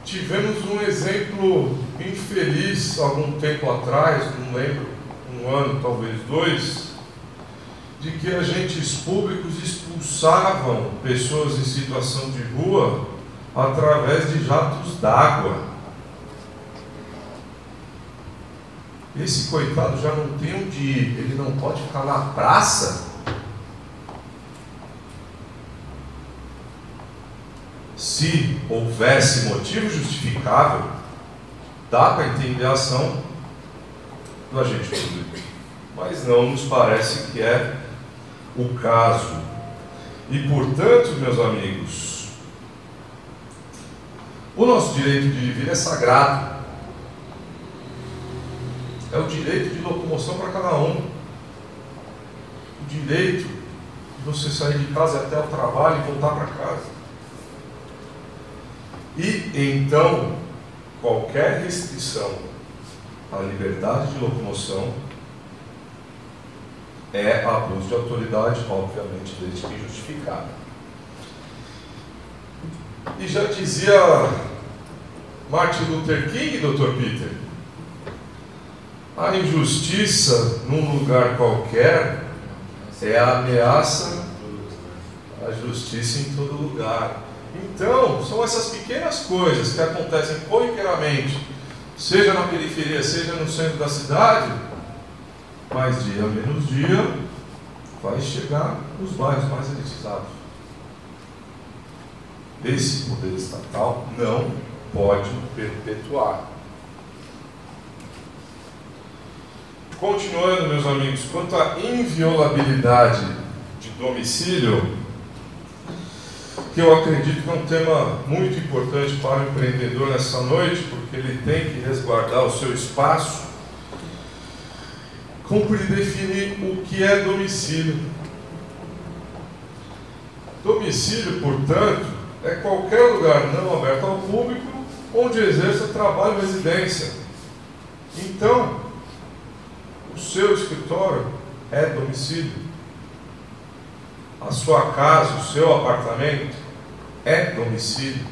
Tivemos um exemplo infeliz algum tempo atrás, não lembro, um ano, talvez 2, de que agentes públicos expulsavam pessoas em situação de rua através de jatos d'água. Esse coitado já não tem onde ir, ele não pode ficar na praça? se houvesse motivo justificável, dá para entender a ação do agente público. Mas não nos parece que é o caso. E, portanto, meus amigos, o nosso direito de viver é sagrado. É o direito de locomoção para cada um. O direito de você sair de casa até o trabalho e voltar para casa. E, então, qualquer restrição à liberdade de locomoção é abuso de autoridade, obviamente, desde que justificado. E já dizia Martin Luther King, Dr. Peter, a injustiça num lugar qualquer é a ameaça à justiça em todo lugar. Então, são essas pequenas coisas que acontecem corriqueiramente, seja na periferia, seja no centro da cidade, mais dia menos dia, vai chegar nos bairros mais elitizados. Esse poder estatal não pode perpetuar. Continuando, meus amigos, quanto à inviolabilidade de domicílio, que eu acredito que é um tema muito importante para o empreendedor nessa noite, porque ele tem que resguardar o seu espaço. Cumpre definir o que é domicílio. Domicílio, portanto, é qualquer lugar não aberto ao público onde exerça trabalho ou residência. Então, o seu escritório é domicílio. A sua casa, o seu apartamento é domicílio.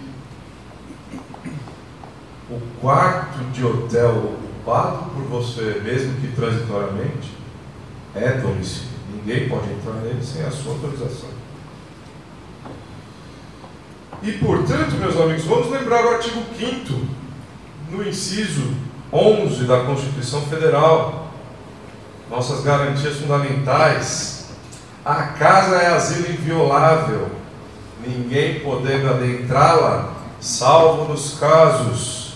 O quarto de hotel ocupado por você, mesmo que transitoriamente, é domicílio. Ninguém pode entrar nele sem a sua autorização. E, portanto, meus amigos, vamos lembrar o artigo 5º, no inciso 11 da Constituição Federal, nossas garantias fundamentais. A casa é asilo inviolável, ninguém podendo adentrá-la, salvo nos casos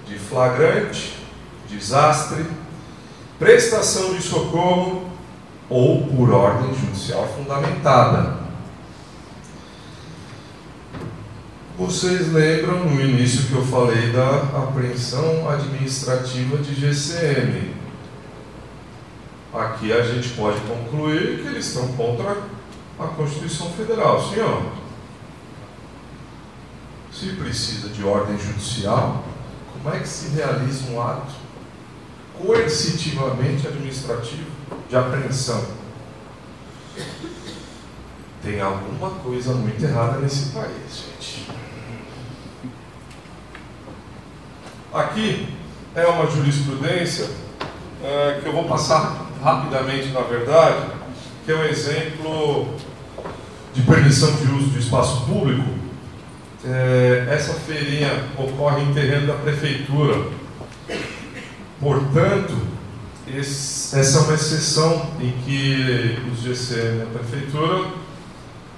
de flagrante, desastre, prestação de socorro ou por ordem judicial fundamentada. Vocês lembram no início que eu falei da apreensão administrativa de GCM. Aqui a gente pode concluir que eles estão contra a Constituição Federal, senhor. Se precisa de ordem judicial, como é que se realiza um ato coercitivamente administrativo de apreensão? Tem alguma coisa muito errada nesse país, gente. Aqui é uma jurisprudência que eu vou passar rapidamente, na verdade, que é um exemplo de permissão de uso do espaço público. Essa feirinha ocorre em terreno da prefeitura. Portanto, essa é uma exceção em que os GCM da prefeitura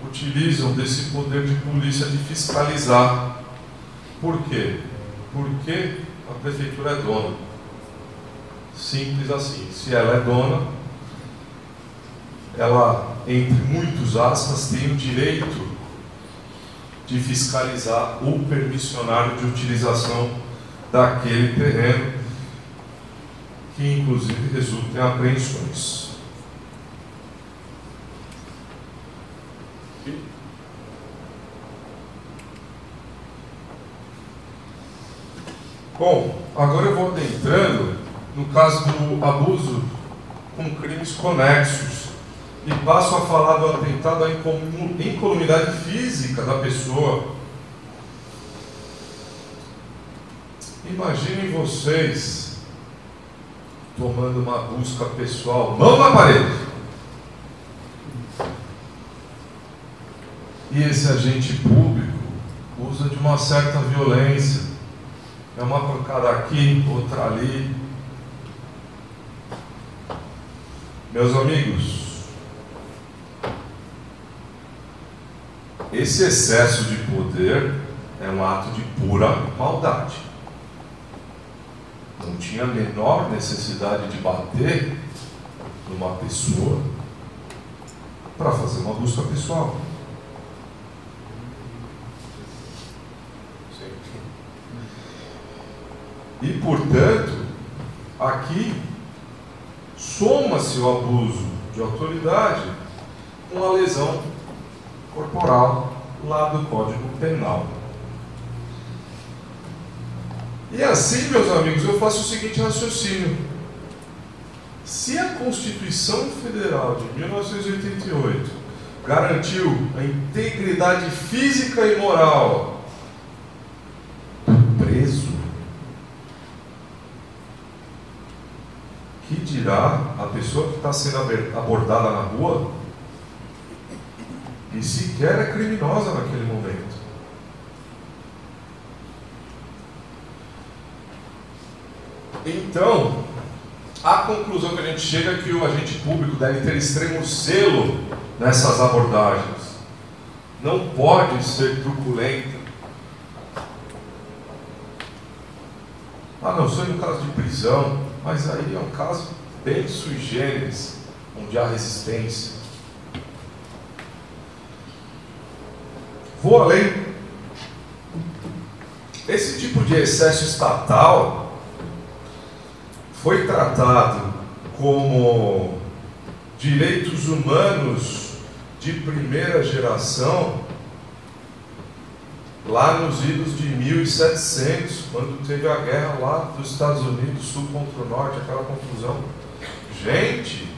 utilizam desse poder de polícia de fiscalizar. Por quê? Porque a prefeitura é dona. Simples assim. Se ela é dona, ela, entre muitos aspas, tem o direito de fiscalizar o permissionário de utilização daquele terreno, que inclusive resulta em apreensões. Bom, agora eu vou adentrando no caso do abuso com crimes conexos e passo a falar do atentado à incolumidade física da pessoa. Imaginem vocês tomando uma busca pessoal, mão na parede, e esse agente público usa de uma certa violência. É uma pancada aqui, outra ali. Meus amigos, esse excesso de poder é um ato de pura maldade. Não tinha a menor necessidade de bater numa pessoa para fazer uma busca pessoal. E, portanto, aqui soma-se o abuso de autoridade com a lesão corporal lá do Código Penal. E assim, meus amigos, eu faço o seguinte raciocínio. Se a Constituição Federal de 1988 garantiu a integridade física e moral do preso, que dirá a pessoa que está sendo abordada na rua e sequer é criminosa naquele momento? Então, a conclusão que a gente chega é que o agente público deve ter extremo zelo nessas abordagens. Não pode ser truculenta. Não sei no caso de prisão, mas aí é um caso bem sui generis, onde há resistência. Vou além. Esse tipo de excesso estatal foi tratado como direitos humanos de primeira geração lá nos idos de 1700, quando teve a guerra lá dos Estados Unidos, sul contra o norte, aquela confusão. Gente,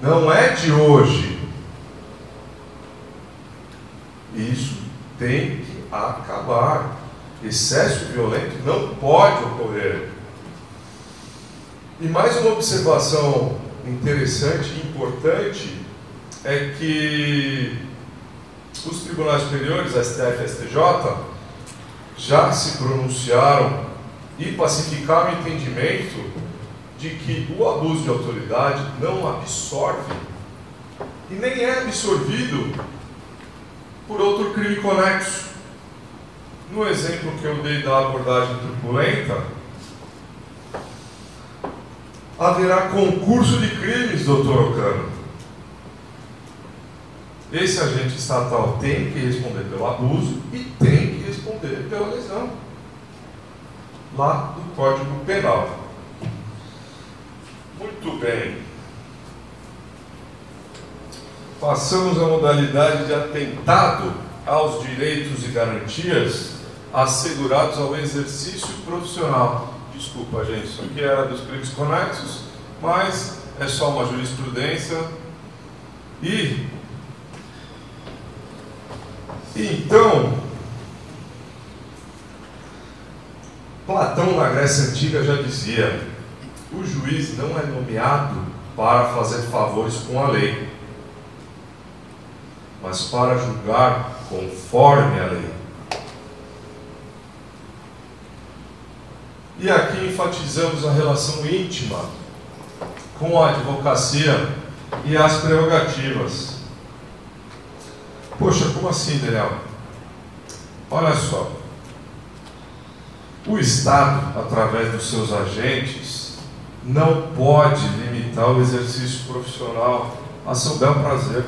não é de hoje. Isso tem que acabar. Excesso violento não pode ocorrer. E mais uma observação interessante e importante é que os tribunais superiores, STF e STJ, já se pronunciaram e pacificaram o entendimento de que o abuso de autoridade não absorve e nem é absorvido por outro crime conexo. No exemplo que eu dei da abordagem truculenta, haverá concurso de crimes, doutor Ocano. Esse agente estatal tem que responder pelo abuso e tem que responder pela lesão lá do Código Penal. Muito bem. Passamos à modalidade de atentado aos direitos e garantias assegurados ao exercício profissional. Desculpa, gente, isso aqui era dos crimes conexos, mas é só uma jurisprudência. E então, Platão na Grécia Antiga já dizia: o juiz não é nomeado para fazer favores com a lei, mas para julgar conforme a lei. E aqui enfatizamos a relação íntima com a advocacia e as prerrogativas. Poxa, como assim, Daniel? Olha só. O Estado, através dos seus agentes, não pode limitar o exercício profissional a seu bel prazer.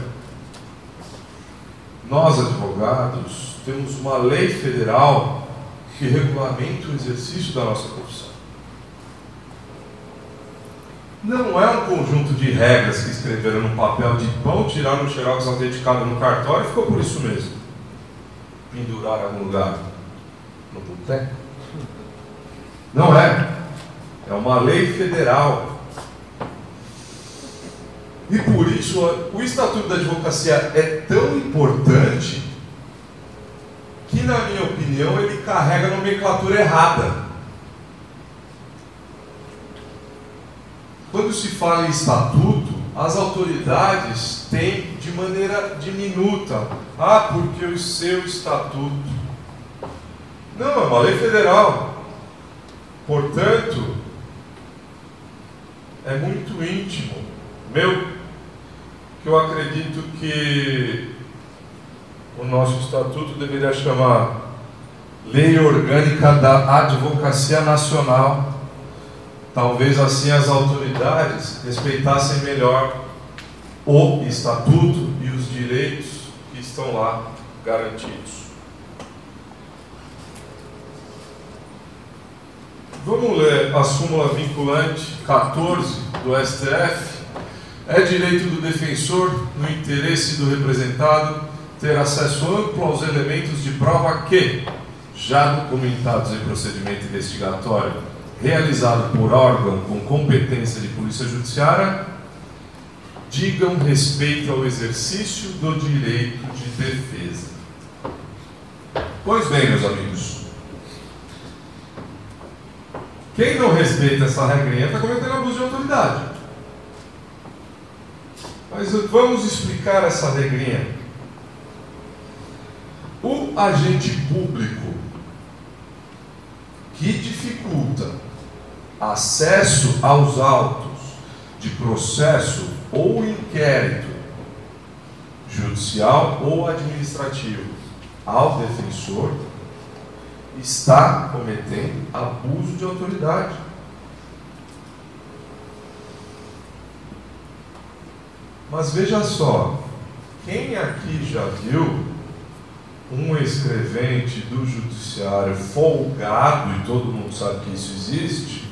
Nós, advogados, temos uma lei federal que regulamenta o exercício da nossa profissão. Não é um conjunto de regras que escreveram no papel de pão, tiraram o xerox autenticado no cartório e ficou por isso mesmo. Penduraram em algum lugar no boteco. Não é. É uma lei federal. E por isso o Estatuto da Advocacia é tão importante que, na minha opinião, ele carrega a nomenclatura errada. Quando se fala em estatuto, as autoridades têm de maneira diminuta. Porque o seu estatuto. Não, é uma lei federal. Portanto, é muito íntimo meu, que eu acredito que o nosso estatuto deveria chamar Lei Orgânica da Advocacia Nacional. Talvez assim as autoridades respeitassem melhor o estatuto e os direitos que estão lá garantidos. Vamos ler a súmula vinculante 14 do STF. É direito do defensor, no interesse do representado, ter acesso amplo aos elementos de prova que, já documentados em procedimento investigatório realizado por órgão com competência de polícia judiciária, digam respeito ao exercício do direito de defesa. Pois bem, meus amigos, quem não respeita essa regrinha está cometendo abuso de autoridade. Mas vamos explicar essa regrinha. O agente público que dificulta acesso aos autos de processo ou inquérito judicial ou administrativo ao defensor está cometendo abuso de autoridade. Mas veja só, quem aqui já viu um escrevente do judiciário folgado, e todo mundo sabe que isso existe,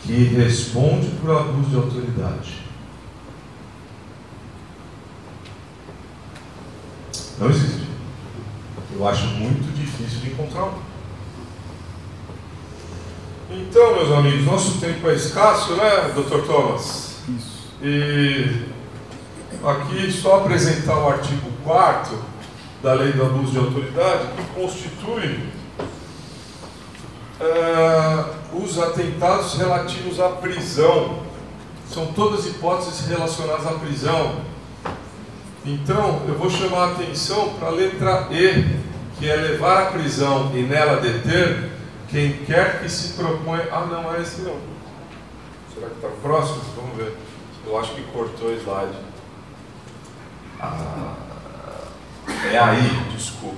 que responde por abuso de autoridade? Não existe. Eu acho muito difícil de encontrar um. Então, meus amigos, nosso tempo é escasso, né, Dr. Thomas? Isso. E aqui só apresentar o artigo 4º da Lei do Abuso de Autoridade, que constitui os atentados relativos à prisão. São todas hipóteses relacionadas à prisão. Então, eu vou chamar a atenção para a letra E, que é levar à prisão e nela deter quem quer que se propõe... Ah, não é esse não. Será que está próximo? Vamos ver. Eu acho que cortou o slide. É aí, desculpa.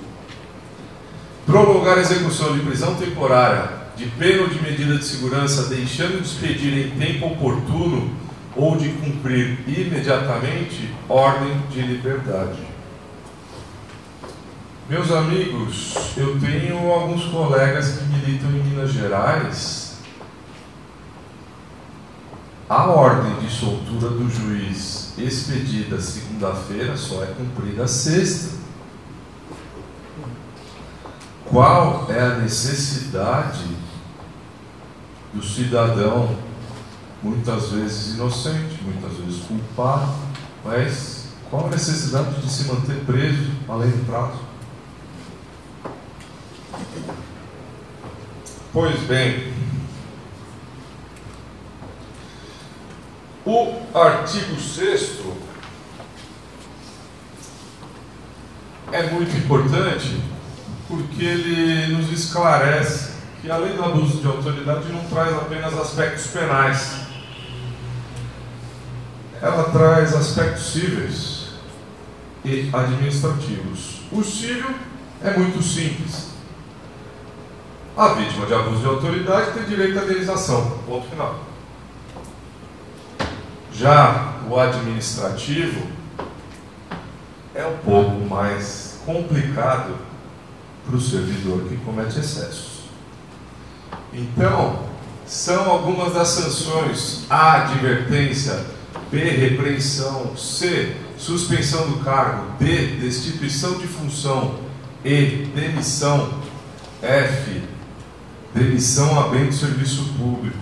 Prolongar a execução de prisão temporária, de pena ou de medida de segurança, deixando de expedir em tempo oportuno ou de cumprir imediatamente ordem de liberdade. Meus amigos, eu tenho alguns colegas que militam em Minas Gerais. A ordem de soltura do juiz expedida segunda-feira só é cumprida sexta. Qual é a necessidade do cidadão, muitas vezes inocente, muitas vezes culpado, mas qual a necessidade de se manter preso além do prazo? Pois bem, o artigo 6º é muito importante porque ele nos esclarece que a lei do abuso de autoridade não traz apenas aspectos penais, ela traz aspectos cíveis e administrativos. O civil é muito simples. A vítima de abuso de autoridade tem direito à indenização, ponto final. Já o administrativo é um pouco mais complicado para o servidor que comete excessos. Então, são algumas das sanções: A, advertência; B, repreensão; C, suspensão do cargo; D, destituição de função; E, demissão; F, demissão a bem do serviço público.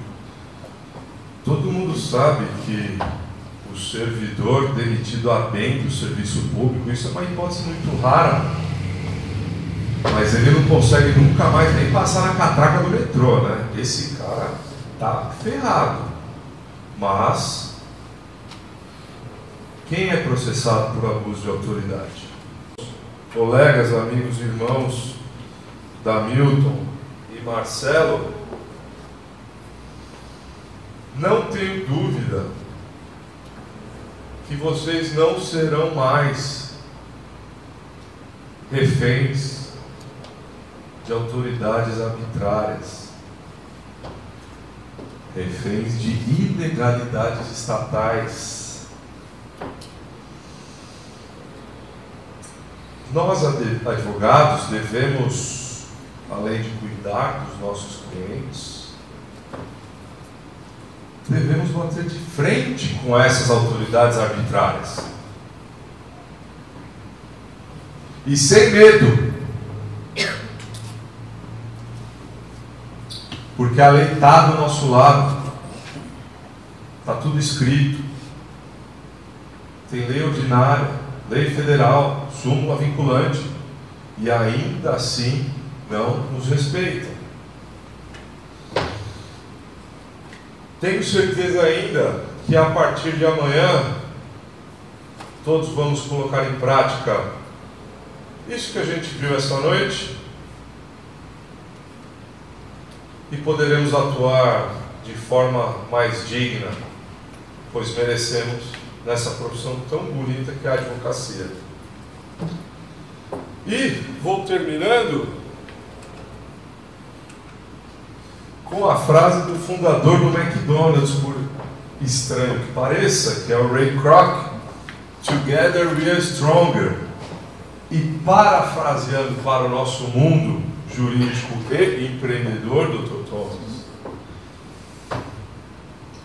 Todo mundo sabe que o servidor demitido a bem do serviço público, isso é uma hipótese muito rara, mas ele não consegue nunca mais nem passar na catraca do metrô, né? Esse cara tá ferrado. Mas quem é processado por abuso de autoridade? Colegas, amigos, irmãos da Milton e Marcelo, não tenho dúvida que vocês não serão mais reféns de autoridades arbitrárias, reféns de ilegalidades estatais. Nós, advogados, devemos, além de cuidar dos nossos clientes, devemos bater de frente com essas autoridades arbitrárias. E sem medo. Porque a lei está do nosso lado. Está tudo escrito. Tem lei ordinária, lei federal, súmula vinculante. E ainda assim não nos respeitam. Tenho certeza ainda que a partir de amanhã todos vamos colocar em prática isso que a gente viu essa noite e poderemos atuar de forma mais digna, pois merecemos nessa profissão tão bonita que é a advocacia. E vou terminando com a frase do fundador do McDonald's, por estranho que pareça, que é o Ray Kroc: "Together we are stronger." E parafraseando para o nosso mundo jurídico e empreendedor, Dr. Thomas,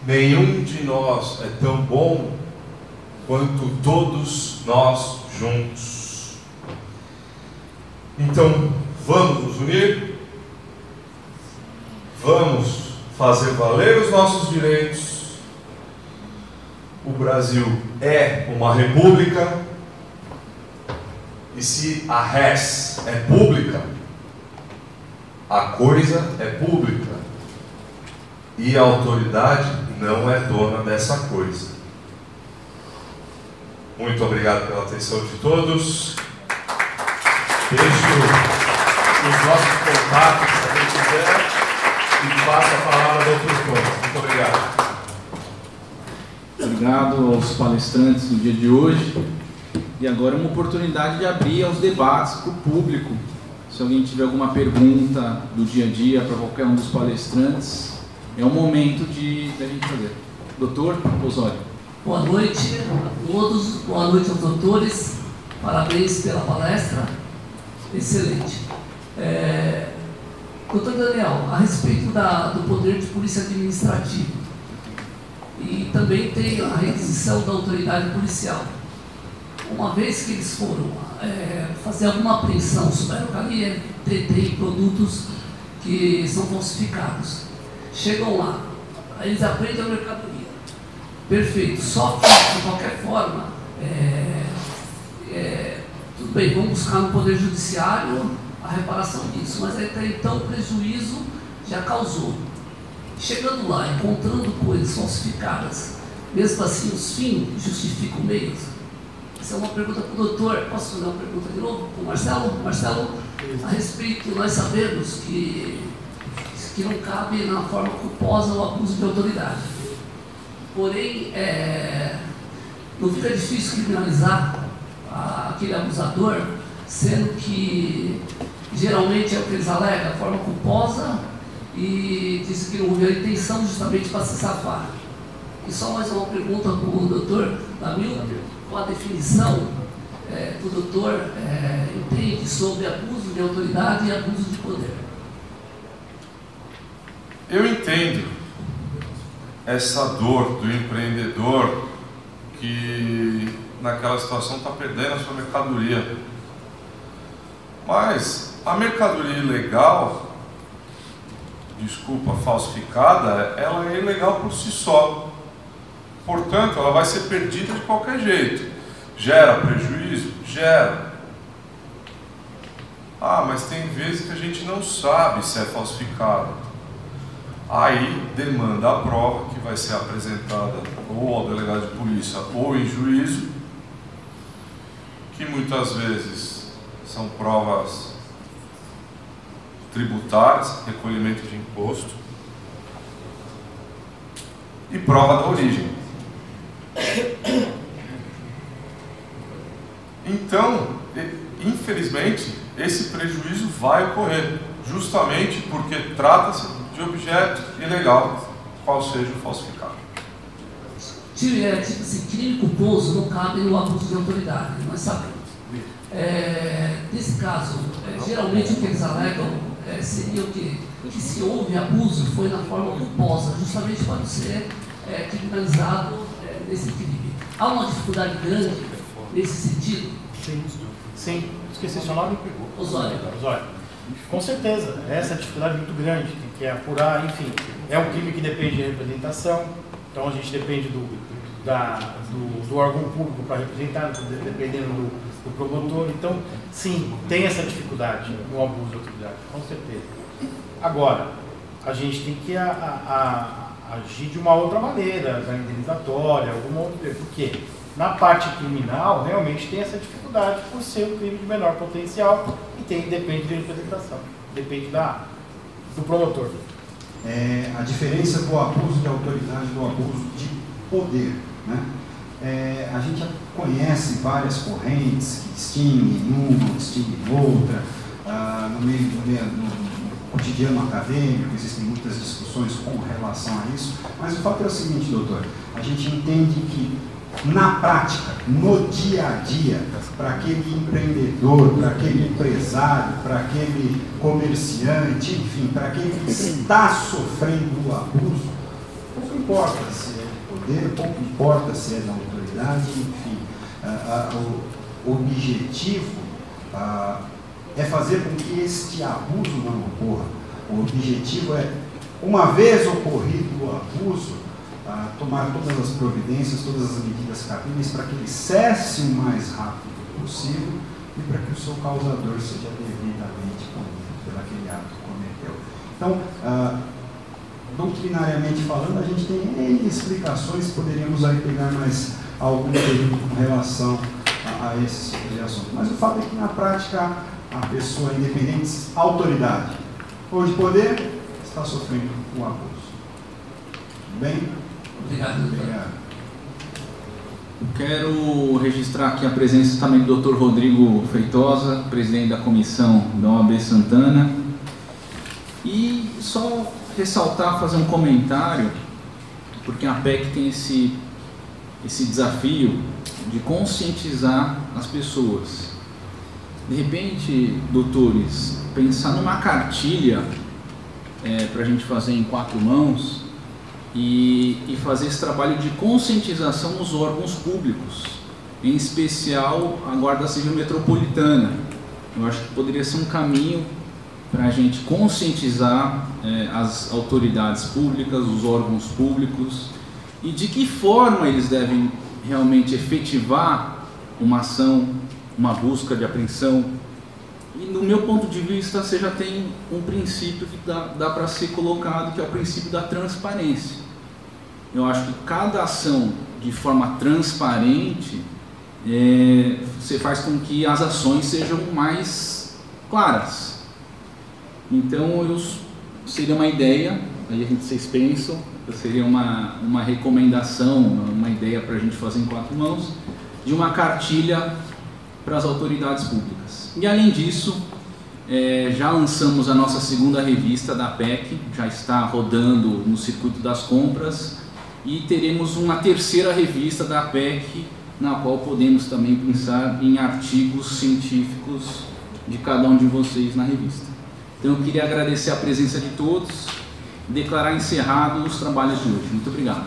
nenhum de nós é tão bom quanto todos nós juntos. Então, vamos nos unir, vamos fazer valer os nossos direitos. O Brasil é uma república, e se a res é pública, a coisa é pública, e a autoridade não é dona dessa coisa. Muito obrigado pela atenção de todos. Deixo os nossos contatos, se alguém quiser, e passo a palavra ao Dr. Thomas. Muito obrigado. Obrigado aos palestrantes do dia de hoje. E agora é uma oportunidade de abrir aos debates para o público. Se alguém tiver alguma pergunta do dia a dia para qualquer um dos palestrantes, é o momento de a gente fazer. Doutor Osório. Boa noite a todos, boa noite aos doutores, parabéns pela palestra, excelente. Doutor Daniel, a respeito do poder de polícia administrativa, e também tem a requisição da autoridade policial. Uma vez que eles foram fazer alguma apreensão sobre a mercadoria, tem produtos que são falsificados, chegam lá, eles apreendem a mercadoria. Perfeito, só que, de qualquer forma, tudo bem, vamos buscar no Poder Judiciário a reparação disso, mas até então o prejuízo já causou. Chegando lá, encontrando coisas falsificadas, mesmo assim os fins justificam meios? Essa é uma pergunta para o doutor. Posso fazer uma pergunta de novo para o Marcelo? Marcelo, a respeito, nós sabemos que não cabe na forma culposa o abuso de autoridade. Porém, não fica difícil criminalizar aquele abusador, sendo que geralmente é o que eles alegam, a forma culposa, e disse que não houve a intenção justamente para se safar. E só mais uma pergunta para o doutor Damil, com a definição que o doutor entende sobre abuso de autoridade e abuso de poder. Eu entendo essa dor do empreendedor que naquela situação está perdendo a sua mercadoria. Mas a mercadoria ilegal, falsificada, ela é ilegal por si só. Portanto, ela vai ser perdida de qualquer jeito. Gera prejuízo? Gera. Mas tem vezes que a gente não sabe se é falsificado. Aí demanda a prova que vai ser apresentada ou ao delegado de polícia ou em juízo, que muitas vezes são provas tributárias, recolhimento de imposto, e prova da origem. Então, infelizmente, esse prejuízo vai ocorrer, justamente porque trata-se de objeto ilegal, qual seja o falsificado. Tipo assim, crime culposo não cabe no abuso de autoridade, nós sabemos. Nesse caso, geralmente o que eles alegam seria o quê? Que se houve abuso foi na forma culposa, justamente para não ser criminalizado nesse crime. Há uma dificuldade grande nesse sentido? Sim. Esqueci seu nome? Osório. Com certeza, essa é a dificuldade muito grande, que é apurar, enfim, é um crime que depende de representação, então a gente depende do órgão público para representar, dependendo do promotor, então sim, tem essa dificuldade no abuso de autoridade, com certeza. Agora, a gente tem que agir de uma outra maneira, da indenizatória, alguma outra, porque na parte criminal realmente tem essa dificuldade por ser um crime de menor potencial e depende de representação, depende do promotor. A diferença do abuso de autoridade e do abuso de poder, né? A gente conhece várias correntes que distinguem uma, distinguem outra, no cotidiano acadêmico existem muitas discussões com relação a isso, mas o fato é o seguinte, doutor, a gente entende que na prática, no dia a dia, para aquele empreendedor, para aquele empresário, para aquele comerciante, enfim, para aquele que está sofrendo o abuso, pouco importa se é de poder, pouco importa se é da autoridade, enfim, o objetivo é fazer com que este abuso não ocorra. O objetivo é, uma vez ocorrido o abuso, tomar todas as providências, todas as medidas cabíveis para que ele cesse o mais rápido possível e para que o seu causador seja devidamente punido por aquele ato que cometeu. Então, doutrinariamente falando, a gente tem N explicações, poderíamos aí pegar mais algum período com relação a esse tipo de assunto. Mas o fato é que na prática a pessoa independente, autoridade ou de poder, está sofrendo um abuso. Tudo bem? Obrigado. Quero registrar aqui a presença também do Dr. Rodrigo Feitosa, presidente da comissão da OAB Santana. E só ressaltar, fazer um comentário, porque a PEC tem esse desafio de conscientizar as pessoas. De repente, doutores, pensar numa cartilha para a gente fazer em 4 mãos e fazer esse trabalho de conscientização nos órgãos públicos, em especial a Guarda Civil Metropolitana. Eu acho que poderia ser um caminho para a gente conscientizar as autoridades públicas, os órgãos públicos, e de que forma eles devem realmente efetivar uma ação, uma busca de apreensão. E no meu ponto de vista, você já tem um princípio que dá para ser colocado, que é o princípio da transparência. Eu acho que cada ação de forma transparente, você faz com que as ações sejam mais claras. Então, seria uma ideia, aí vocês pensam, seria uma recomendação, uma ideia para a gente fazer em 4 mãos, de uma cartilha para as autoridades públicas. E além disso, já lançamos a nossa 2ª revista da PEC, já está rodando no circuito das compras, e teremos uma 3ª revista da PEC, na qual podemos também pensar em artigos científicos de cada um de vocês na revista. Então eu queria agradecer a presença de todos e declarar encerrado os trabalhos de hoje. Muito obrigado.